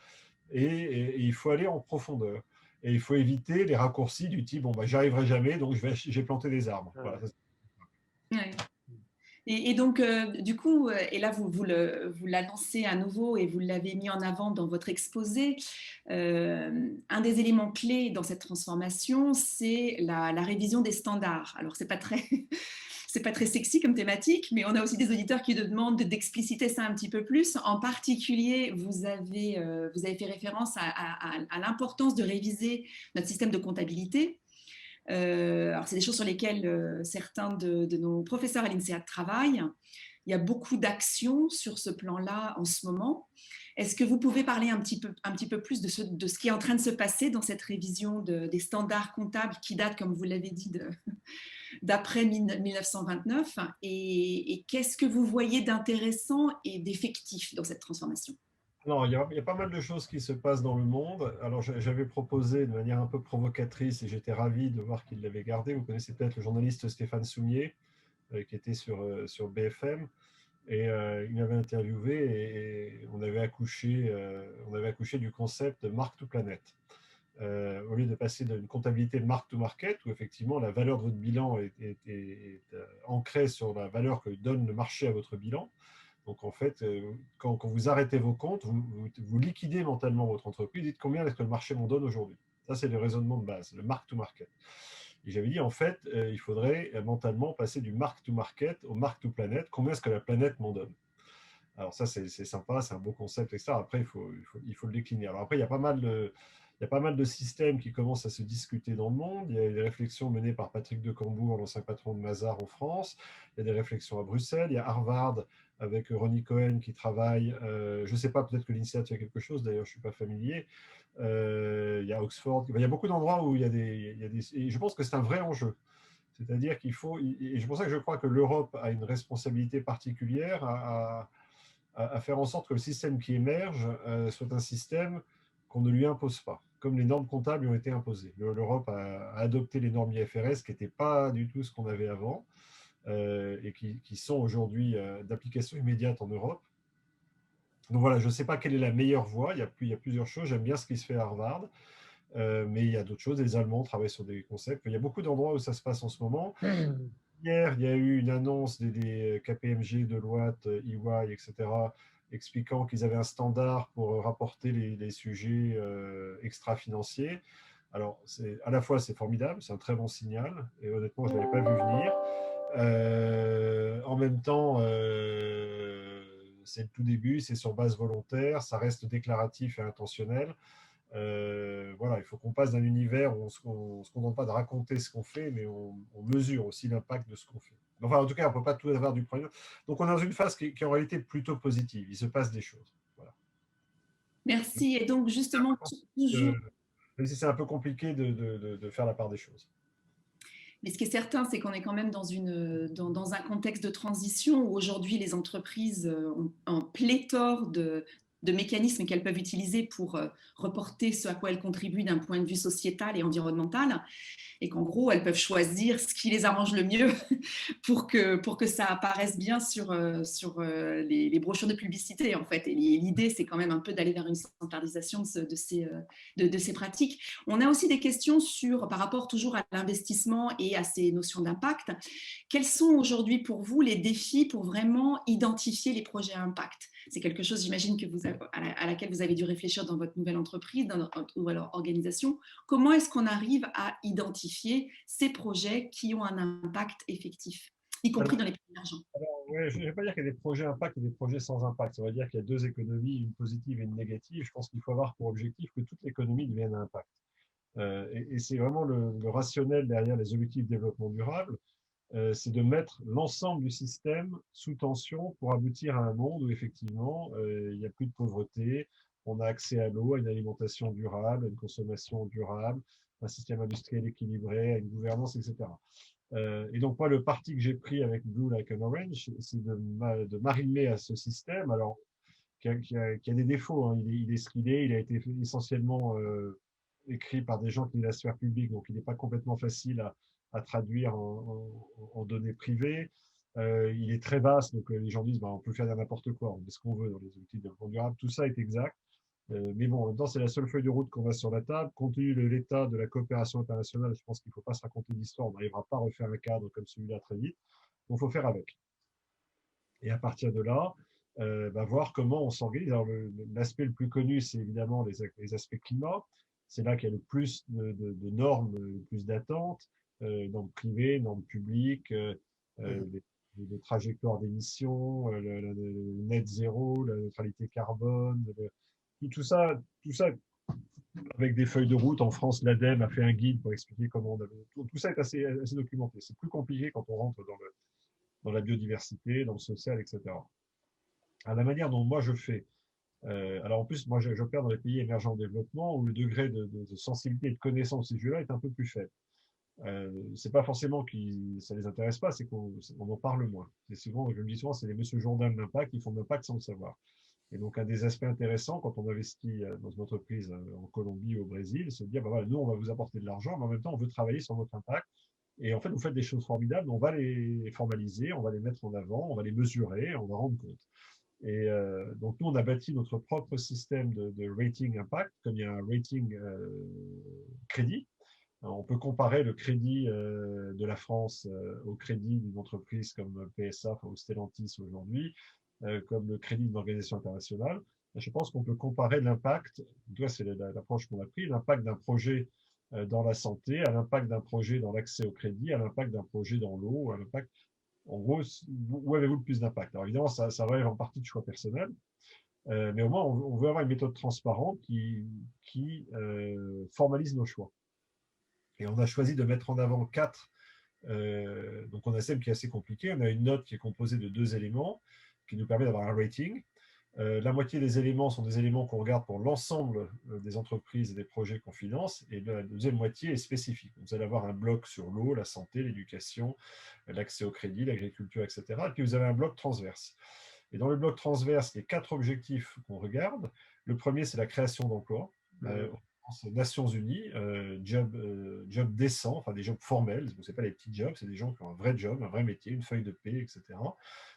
et il faut aller en profondeur. Et il faut éviter les raccourcis du type, bon, bah, j'y arriverai jamais, donc j'ai planté des arbres. Voilà. Ouais. Et donc, du coup, et là, vous l'annoncez à nouveau et vous l'avez mis en avant dans votre exposé, un des éléments clés dans cette transformation, c'est la révision des standards. Alors, c'est pas très sexy comme thématique, mais on a aussi des auditeurs qui nous demandent d'expliciter ça un petit peu plus. En particulier, vous avez fait référence à l'importance de réviser notre système de comptabilité. Alors, c'est des choses sur lesquelles certains de nos professeurs à l'INSEAD travaillent. Il y a beaucoup d'actions sur ce plan-là en ce moment. Est-ce que vous pouvez parler un petit peu plus de ce qui est en train de se passer dans cette révision des standards comptables qui datent, comme vous l'avez dit, d'après 1929 et qu'est-ce que vous voyez d'intéressant et d'effectif dans cette transformation? Non, il y a pas mal de choses qui se passent dans le monde. Alors, j'avais proposé de manière un peu provocatrice et j'étais ravi de voir qu'il l'avait gardé. Vous connaissez peut-être le journaliste Stéphane Soumier, qui était sur BFM. Et il m'avait interviewé et on avait accouché du concept de mark to planet. Au lieu de passer d'une comptabilité mark to market, où effectivement la valeur de votre bilan est ancrée sur la valeur que donne le marché à votre bilan. Donc en fait, quand vous arrêtez vos comptes, vous liquidez mentalement votre entreprise, dites combien est-ce que le marché m'en donne aujourd'hui. Ça, c'est le raisonnement de base, le mark to market. Et j'avais dit, en fait, il faudrait mentalement passer du mark to market au mark to planet. Combien est-ce que la planète m'en donne? Alors ça, c'est sympa, c'est un beau concept, etc. Après, il faut le décliner. Alors après, il y a pas mal de systèmes qui commencent à se discuter dans le monde. Il y a des réflexions menées par Patrick de Cambourg, l'ancien patron de Mazars en France. Il y a des réflexions à Bruxelles. Il y a Harvard avec Ronnie Cohen qui travaille. Je ne sais pas, peut-être que l'INSEAD fait quelque chose, d'ailleurs, je ne suis pas familier. Il y a Oxford. Il y a beaucoup d'endroits où il y a des... Et je pense que c'est un vrai enjeu. C'est-à-dire qu'il faut... Et c'est pour ça que je crois que l'Europe a une responsabilité particulière à faire en sorte que le système qui émerge soit un système qu'on ne lui impose pas, comme les normes comptables lui ont été imposées. L'Europe a adopté les normes IFRS qui n'étaient pas du tout ce qu'on avait avant et qui sont aujourd'hui d'application immédiate en Europe. Donc voilà, je ne sais pas quelle est la meilleure voie, il y a plusieurs choses, j'aime bien ce qui se fait à Harvard, mais il y a d'autres choses, les Allemands travaillent sur des concepts, il y a beaucoup d'endroits où ça se passe en ce moment. Hier, il y a eu une annonce des KPMG, Deloitte, EY, etc., expliquant qu'ils avaient un standard pour rapporter les sujets extra-financiers. Alors, à la fois, c'est formidable, c'est un très bon signal, et honnêtement, je ne l'avais pas vu venir. En même temps, c'est le tout début, c'est sur base volontaire, ça reste déclaratif et intentionnel. Voilà, il faut qu'on passe d'un univers où on ne se contente pas de raconter ce qu'on fait, mais on mesure aussi l'impact de ce qu'on fait. Enfin, en tout cas, on ne peut pas tout avoir du premier. Donc, on est dans une phase qui est en réalité plutôt positive. Il se passe des choses. Voilà. Merci. Et donc, justement, toujours. Même si c'est un peu compliqué de faire la part des choses. Mais ce qui est certain, c'est qu'on est quand même dans un contexte de transition où aujourd'hui les entreprises ont un pléthore de mécanismes qu'elles peuvent utiliser pour reporter ce à quoi elles contribuent d'un point de vue sociétal et environnemental. Et qu'en gros, elles peuvent choisir ce qui les arrange le mieux pour que ça apparaisse bien sur les brochures de publicité, en fait. Et l'idée, c'est quand même un peu d'aller vers une standardisation de ces pratiques. On a aussi des questions par rapport toujours à l'investissement et à ces notions d'impact. Quels sont aujourd'hui pour vous les défis pour vraiment identifier les projets à impact? C'est quelque chose, j'imagine, à laquelle vous avez dû réfléchir dans votre nouvelle entreprise ou alors organisation. Comment est-ce qu'on arrive à identifier ces projets qui ont un impact effectif, y compris dans les pays émergents? Ouais, je ne vais pas dire qu'il y a des projets impact et des projets sans impact. Ça veut dire qu'il y a deux économies, une positive et une négative. Je pense qu'il faut avoir pour objectif que toute l'économie devienne à impact. Et c'est vraiment le rationnel derrière les objectifs de développement durable. C'est de mettre l'ensemble du système sous tension pour aboutir à un monde où effectivement il n'y a plus de pauvreté, on a accès à l'eau, à une alimentation durable, à une consommation durable, un système industriel équilibré, à une gouvernance, etc. Et donc, moi, le parti que j'ai pris avec Blue Like an Orange, c'est de m'arrimer à ce système, alors, qui a des défauts, hein. Il est ce qu'il est, il a été essentiellement écrit par des gens qui sont de la sphère publique, donc il n'est pas complètement facile à traduire en données privées. Il est très vaste, donc les gens disent bah, on peut faire n'importe quoi, on met ce qu'on veut dans les outils de développement durable, tout ça est exact. Mais bon, en même temps, c'est la seule feuille de route qu'on a sur la table. Compte tenu de l'état de la coopération internationale, je pense qu'il ne faut pas se raconter d'histoire. On n'arrivera pas à refaire un cadre comme celui-là très vite. Donc, il faut faire avec. Et à partir de là, voir comment on s'organise. Alors, l'aspect le plus connu, c'est évidemment les aspects climat. C'est là qu'il y a le plus de normes, le plus d'attentes, normes privées, normes publiques, les trajectoires d'émissions, le net zéro, la neutralité carbone, tout ça, avec des feuilles de route. En France, l'ADEME a fait un guide pour expliquer comment tout ça est assez documenté. C'est plus compliqué quand on rentre dans la biodiversité, dans le social, etc. À la manière dont moi je fais, alors en plus, moi j'opère dans les pays émergents en développement où le degré de sensibilité et de connaissance de ces sujets-là est un peu plus faible. C'est pas forcément que ça les intéresse pas, c'est qu'on en parle moins. C'est souvent, je me dis souvent, c'est les monsieur Jourdain de l'impact qui font de l'impact sans le savoir. Et donc, un des aspects intéressants quand on investit dans une entreprise en Colombie ou au Brésil, c'est de dire, bah, voilà, nous, on va vous apporter de l'argent, mais en même temps, on veut travailler sur votre impact. Et en fait, vous faites des choses formidables, on va les formaliser, on va les mettre en avant, on va les mesurer, on va rendre compte. Et donc, nous, on a bâti notre propre système de rating impact, comme il y a un rating crédit. Alors, on peut comparer le crédit de la France au crédit d'une entreprise comme PSA ou Stellantis aujourd'hui, comme le crédit d'une organisation internationale. Je pense qu'on peut comparer l'impact, c'est l'approche qu'on a pris, l'impact d'un projet dans la santé, à l'impact d'un projet dans l'accès au crédit, à l'impact d'un projet dans l'eau, à l'impact. En gros, où avez-vous le plus d'impact? Alors évidemment, ça relève en partie de choix personnel, mais au moins, on veut avoir une méthode transparente qui formalise nos choix. Et on a choisi de mettre en avant 4. Donc, on a un système qui est assez compliqué. On a une note qui est composée de 2 éléments qui nous permet d'avoir un rating. La moitié des éléments sont des éléments qu'on regarde pour l'ensemble des entreprises et des projets qu'on finance, et la deuxième moitié est spécifique. Vous allez avoir un bloc sur l'eau, la santé, l'éducation, l'accès au crédit, l'agriculture, etc. Et puis vous avez un bloc transverse. Et dans le bloc transverse, il y a 4 objectifs qu'on regarde. Le premier, c'est la création d'emplois. Nations Unies, job décent, enfin des jobs formels, ce n'est pas les petits jobs, c'est des gens qui ont un vrai job, un vrai métier, une feuille de paie, etc.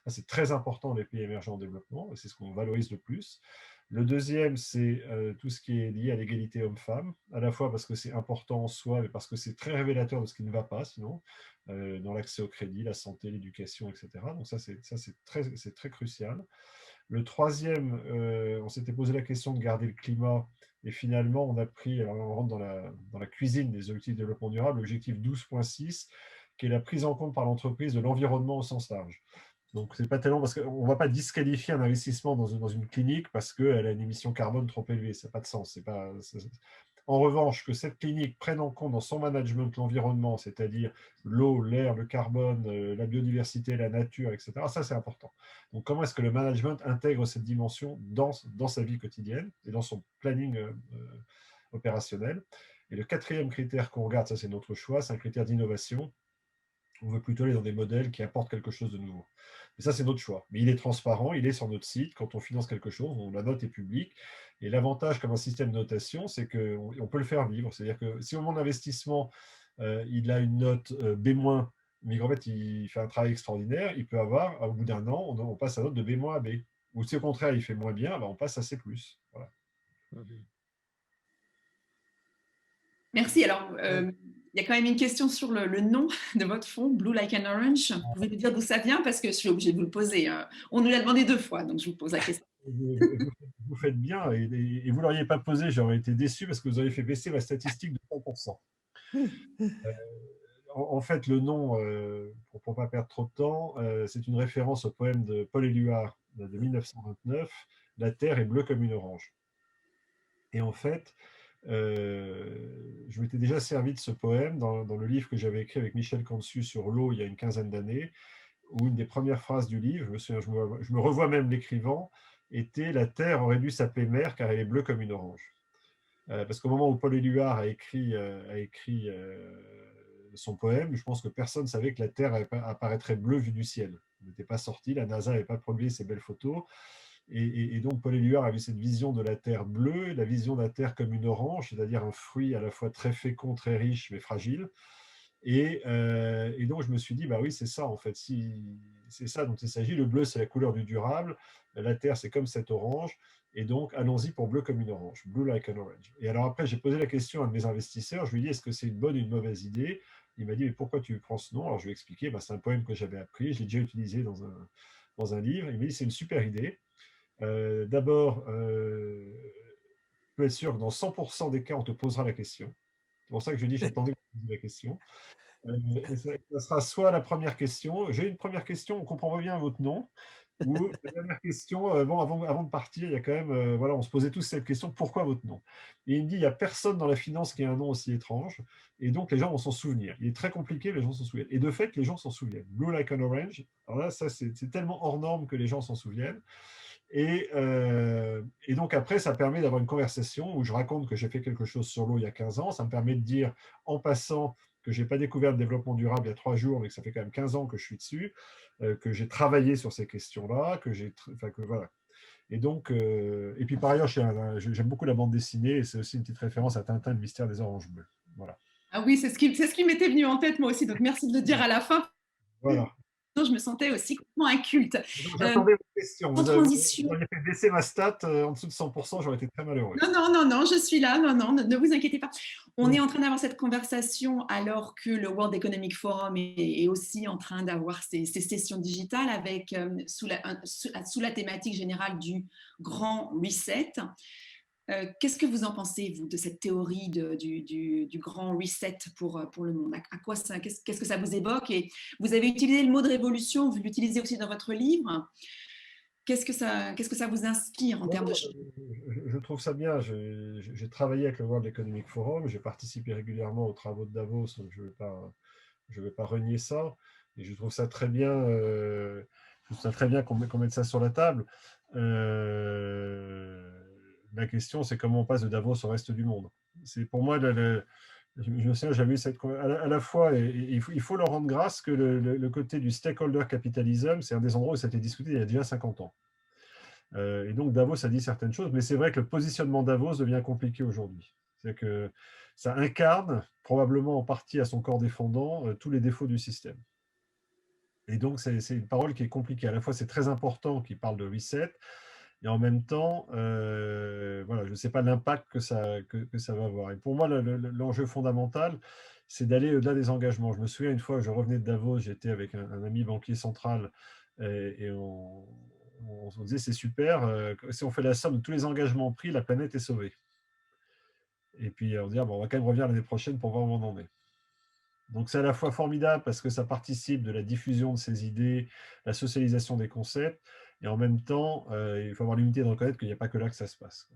C'est très important dans les pays émergents en développement, et c'est ce qu'on valorise le plus. Le deuxième, c'est tout ce qui est lié à l'égalité homme-femme, à la fois parce que c'est important en soi, mais parce que c'est très révélateur de ce qui ne va pas, sinon, dans l'accès au crédit, la santé, l'éducation, etc. Donc ça, c'est très crucial. Le troisième, on s'était posé la question de garder le climat, et finalement, on a pris, alors on rentre dans la cuisine des objectifs de développement durable, l'objectif 12.6, qui est la prise en compte par l'entreprise de l'environnement au sens large. Donc, c'est pas tellement parce qu'on ne va pas disqualifier un investissement dans une clinique parce qu'elle a une émission carbone trop élevée. Ça n'a pas de sens. En revanche, que cette clinique prenne en compte dans son management l'environnement, c'est-à-dire l'eau, l'air, le carbone, la biodiversité, la nature, etc., ça, c'est important. Donc, comment est-ce que le management intègre cette dimension dans sa vie quotidienne et dans son planning opérationnel? Et le quatrième critère qu'on regarde, ça, c'est notre choix, c'est un critère d'innovation. On veut plutôt aller dans des modèles qui apportent quelque chose de nouveau. Et ça, c'est notre choix. Mais il est transparent, il est sur notre site. Quand on finance quelque chose, la note est publique. Et l'avantage comme un système de notation, c'est qu'on peut le faire vivre. C'est-à-dire que si au moment d'investissement, il a une note B-, mais qu'en fait, il fait un travail extraordinaire, il peut avoir, au bout d'un an, on passe à note de B- à B. Ou si au contraire, il fait moins bien, on passe à C+. Voilà. Merci. Alors, il y a quand même une question sur le nom de votre fonds, Blue Like an Orange. Vous pouvez nous dire d'où ça vient parce que je suis obligée de vous le poser. On nous l'a demandé 2 fois, donc je vous pose la question. Vous faites bien, et vous ne l'auriez pas posé, j'aurais été déçu parce que vous avez fait baisser la statistique de 100%. En fait, le nom, pour ne pas perdre trop de temps, c'est une référence au poème de Paul Éluard de 1929, « La terre est bleue comme une orange ». Et en fait, je m'étais déjà servi de ce poème dans le livre que j'avais écrit avec Michel Cantu sur l'eau il y a une quinzaine d'années, où une des premières phrases du livre, je me revois même l'écrivant, était « La terre aurait dû s'appeler mer car elle est bleue comme une orange ». parce qu'au moment où Paul Éluard a écrit son poème, je pense que personne ne savait que la Terre apparaîtrait bleue vue du ciel. Elle n'était pas sortie, la NASA n'avait pas produit ces belles photos. Et donc Paul Éluard avait cette vision de la Terre bleue, la vision de la Terre comme une orange, c'est-à-dire un fruit à la fois très fécond, très riche, mais fragile. Et donc je me suis dit, bah oui, c'est ça en fait, c'est ça dont il s'agit. Le bleu, c'est la couleur du durable, la Terre, c'est comme cette orange, et donc allons-y pour bleu comme une orange, blue like an orange. Et alors après, j'ai posé la question à un de mes investisseurs, je lui ai dit, est-ce que c'est une bonne ou une mauvaise idée? Il m'a dit, mais pourquoi tu prends ce nom? Alors je lui ai expliqué, bah, c'est un poème que j'avais appris, je l'ai déjà utilisé dans un livre. Il m'a dit, c'est une super idée. D'abord, tu peux être sûr que dans 100% des cas, on te posera la question. C'est pour ça que je dis, j'attendais que tu me poses la question. Et ça sera soit la première question. J'ai une première question, on comprend bien votre nom. Ou la dernière question, bon, avant de partir, il y a quand même, voilà, on se posait tous cette question, pourquoi votre nom? Et il me dit, il n'y a personne dans la finance qui a un nom aussi étrange, et donc les gens vont s'en souvenir. Il est très compliqué, les gens s'en souviennent. Et de fait, les gens s'en souviennent. Blue like an orange, alors là, ça, c'est tellement hors norme que les gens s'en souviennent. Et donc après, ça permet d'avoir une conversation où je raconte que j'ai fait quelque chose sur l'eau il y a 15 ans. Ça me permet de dire, en passant, que je n'ai pas découvert le développement durable il y a 3 jours, mais que ça fait quand même 15 ans que je suis dessus, que j'ai travaillé sur ces questions-là, que voilà. Et donc, et puis par ailleurs, j'aime beaucoup la bande dessinée, et c'est aussi une petite référence à Tintin, le mystère des oranges bleues. Voilà. Ah oui, c'est ce qui m'était venu en tête moi aussi, donc merci de le dire à la fin. Voilà. Je me sentais aussi complètement inculte. J'attendais vos questions. En transition. Vous auriez fait baisser ma stat en dessous de 100%, j'aurais été très malheureux. Non, je suis là. Non, ne vous inquiétez pas. On est en train d'avoir cette conversation alors que le World Economic Forum est aussi en train d'avoir ses sessions digitales avec, sous la thématique générale du grand reset. Qu'est-ce que vous en pensez, vous, de cette théorie du grand reset pour le monde? À quoi ça, qu'est-ce que ça vous évoque? Et vous avez utilisé le mot de révolution, vous l'utilisez aussi dans votre livre. Qu'est-ce que ça vous inspire en termes de changement? Je trouve ça bien. J'ai travaillé avec le World Economic Forum, j'ai participé régulièrement aux travaux de Davos, donc je ne vais pas renier ça. Et je trouve ça très bien, qu'on mette ça sur la table. La question, c'est comment on passe de Davos au reste du monde. C'est pour moi, je me souviens, j'avais eu cette à la fois, et il faut leur rendre grâce que le côté du stakeholder capitalism, c'est un des endroits où ça a été discuté il y a déjà 50 ans. Et donc Davos a dit certaines choses, mais c'est vrai que le positionnement Davos devient compliqué aujourd'hui. C'est que ça incarne, probablement en partie à son corps défendant, tous les défauts du système. Et donc c'est une parole qui est compliquée. À la fois, c'est très important qu'il parle de reset, et en même temps, voilà, je ne sais pas l'impact que ça va avoir. Et pour moi, l'enjeu fondamental, c'est d'aller au-delà des engagements. Je me souviens une fois, je revenais de Davos, j'étais avec un ami banquier central, et on se disait, c'est super, si on fait la somme de tous les engagements pris, la planète est sauvée. Et puis on dit, bon, on va quand même revenir l'année prochaine pour voir où on en est. Donc c'est à la fois formidable parce que ça participe de la diffusion de ces idées, la socialisation des concepts, et en même temps, il faut avoir l'humilité de reconnaître qu'il n'y a pas que là que ça se passe.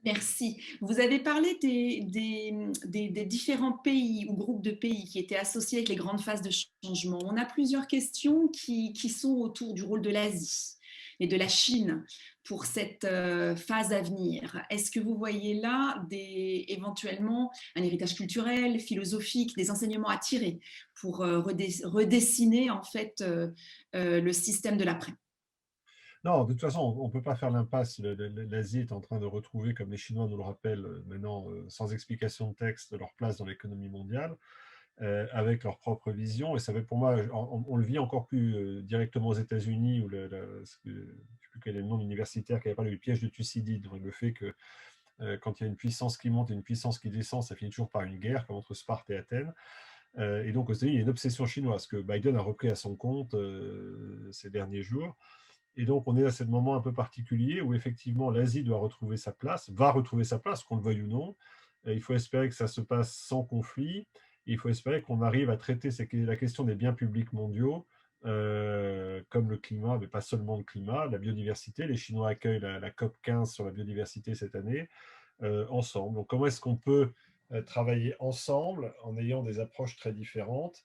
Merci. Vous avez parlé des différents pays ou groupes de pays qui étaient associés avec les grandes phases de changement. On a plusieurs questions qui sont autour du rôle de l'Asie et de la Chine pour cette phase à venir. Est-ce que vous voyez là éventuellement un héritage culturel, philosophique, des enseignements à tirer pour redessiner en fait le système de l'après? Non, de toute façon, on ne peut pas faire l'impasse. L'Asie est en train de retrouver, comme les Chinois nous le rappellent maintenant, sans explication de texte, leur place dans l'économie mondiale, avec leur propre vision. Et ça fait pour moi, on le vit encore plus directement aux États-Unis, où je ne sais plus quel est le nom universitaire qui avait parlé du piège de Thucydide, donc le fait que quand il y a une puissance qui monte et une puissance qui descend, ça finit toujours par une guerre, comme entre Sparte et Athènes. Et donc aux États-Unis, il y a une obsession chinoise que Biden a repris à son compte ces derniers jours. Et donc, on est à ce moment un peu particulier où effectivement l'Asie doit retrouver sa place, va retrouver sa place, qu'on le veuille ou non. Il faut espérer que ça se passe sans conflit. Il faut espérer qu'on arrive à traiter la question des biens publics mondiaux, comme le climat, mais pas seulement le climat, la biodiversité. Les Chinois accueillent la COP 15 sur la biodiversité cette année, ensemble. Donc, comment est-ce qu'on peut travailler ensemble en ayant des approches très différentes?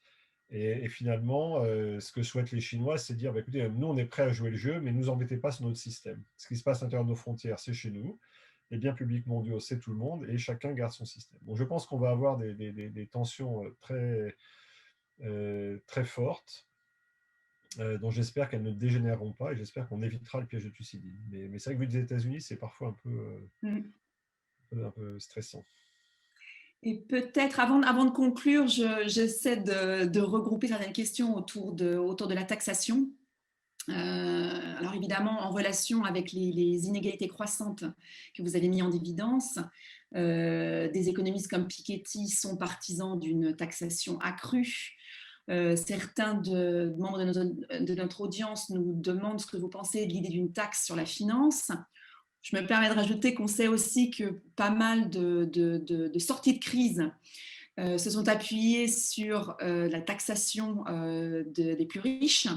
Et finalement, ce que souhaitent les Chinois, c'est dire, bah, écoutez, nous, on est prêts à jouer le jeu, mais ne nous embêtez pas sur notre système. Ce qui se passe à l'intérieur de nos frontières, c'est chez nous. les biens publics mondiaux, c'est tout le monde, et chacun garde son système. Donc je pense qu'on va avoir des tensions très fortes, dont j'espère qu'elles ne dégénéreront pas, et j'espère qu'on évitera le piège de Thucydide. Mais c'est vrai que vu des États-Unis, c'est parfois un peu stressant. Et peut-être, avant de conclure, j'essaie de regrouper certaines questions autour de la taxation. Alors évidemment, en relation avec les inégalités croissantes que vous avez mis en évidence, des économistes comme Piketty sont partisans d'une taxation accrue. Certains membres de notre audience nous demandent ce que vous pensez de l'idée d'une taxe sur la finance. Je me permets de rajouter qu'on sait aussi que pas mal de sorties de crise se sont appuyées sur la taxation des plus riches.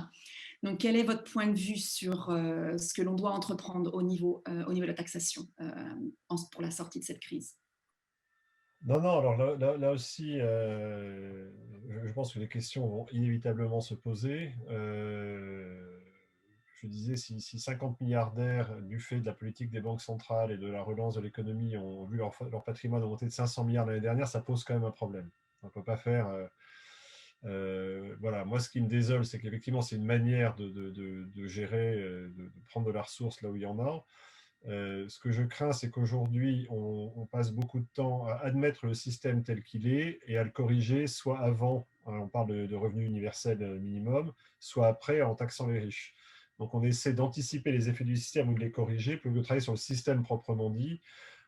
Donc, quel est votre point de vue sur ce que l'on doit entreprendre au niveau de la taxation pour la sortie de cette crise? Non, alors là aussi, je pense que les questions vont inévitablement se poser. Je disais, si 50 milliardaires, du fait de la politique des banques centrales et de la relance de l'économie, ont vu leur patrimoine augmenter de 500 milliards l'année dernière, ça pose quand même un problème. On ne peut pas faire... voilà, moi ce qui me désole, c'est qu'effectivement c'est une manière de gérer, de prendre de la ressource là où il y en a. Ce que je crains, c'est qu'aujourd'hui on passe beaucoup de temps à admettre le système tel qu'il est et à le corriger, soit avant, on parle de revenu universel minimum, soit après en taxant les riches. Donc on essaie d'anticiper les effets du système ou de les corriger plutôt que de travailler sur le système proprement dit,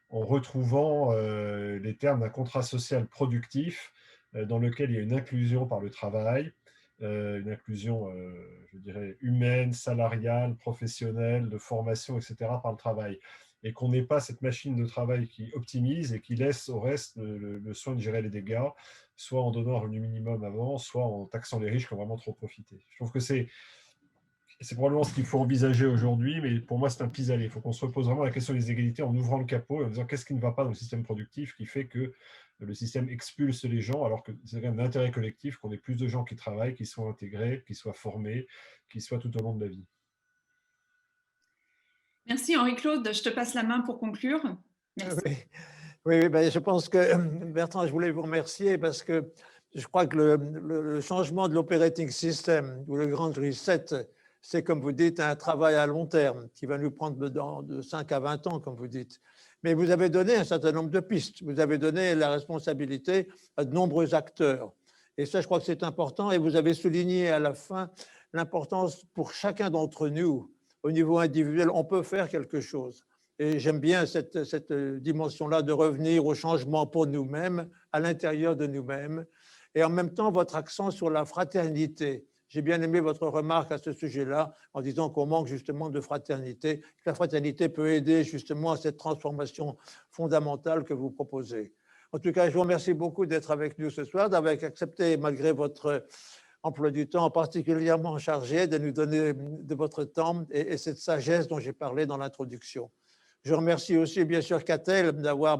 en retrouvant les termes d'un contrat social productif dans lequel il y a une inclusion par le travail, une inclusion, je dirais, humaine, salariale, professionnelle, de formation, etc., par le travail. Et qu'on n'ait pas cette machine de travail qui optimise et qui laisse au reste le soin de gérer les dégâts, soit en donnant un revenu minimum avant, soit en taxant les riches qui ont vraiment trop profité. Je trouve que c'est probablement ce qu'il faut envisager aujourd'hui, mais pour moi, c'est un pis-aller. Il faut qu'on se repose vraiment la question des égalités en ouvrant le capot et en disant qu'est-ce qui ne va pas dans le système productif qui fait que le système expulse les gens, alors que c'est quand même l'intérêt collectif qu'on ait plus de gens qui travaillent, qui soient intégrés, qui soient formés, qui soient tout au long de la vie. Merci Henri-Claude, je te passe la main pour conclure. Merci. Oui, ben, je pense que, Bertrand, je voulais vous remercier parce que je crois que le changement de l'operating system ou le grand reset, c'est, comme vous dites, un travail à long terme qui va nous prendre de 5 à 20 ans, comme vous dites. Mais vous avez donné un certain nombre de pistes. Vous avez donné la responsabilité à de nombreux acteurs. Et ça, je crois que c'est important. Et vous avez souligné à la fin l'importance pour chacun d'entre nous, au niveau individuel, on peut faire quelque chose. Et j'aime bien cette dimension-là de revenir au changement pour nous-mêmes, à l'intérieur de nous-mêmes. Et en même temps, votre accent sur la fraternité. J'ai bien aimé votre remarque à ce sujet-là, en disant qu'on manque justement de fraternité. La fraternité peut aider justement à cette transformation fondamentale que vous proposez. En tout cas, je vous remercie beaucoup d'être avec nous ce soir, d'avoir accepté, malgré votre emploi du temps particulièrement chargé, de nous donner de votre temps et cette sagesse dont j'ai parlé dans l'introduction. Je remercie aussi bien sûr Catel d'avoir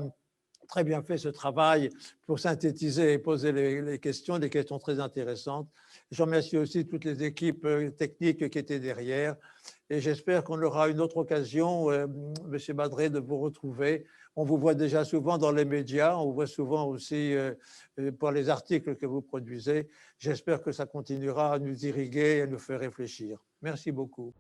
très bien fait ce travail pour synthétiser et poser les questions, des questions très intéressantes. Je remercie aussi toutes les équipes techniques qui étaient derrière et j'espère qu'on aura une autre occasion, M. Badré, de vous retrouver. On vous voit déjà souvent dans les médias, on vous voit souvent aussi pour les articles que vous produisez. J'espère que ça continuera à nous irriguer et à nous faire réfléchir. Merci beaucoup.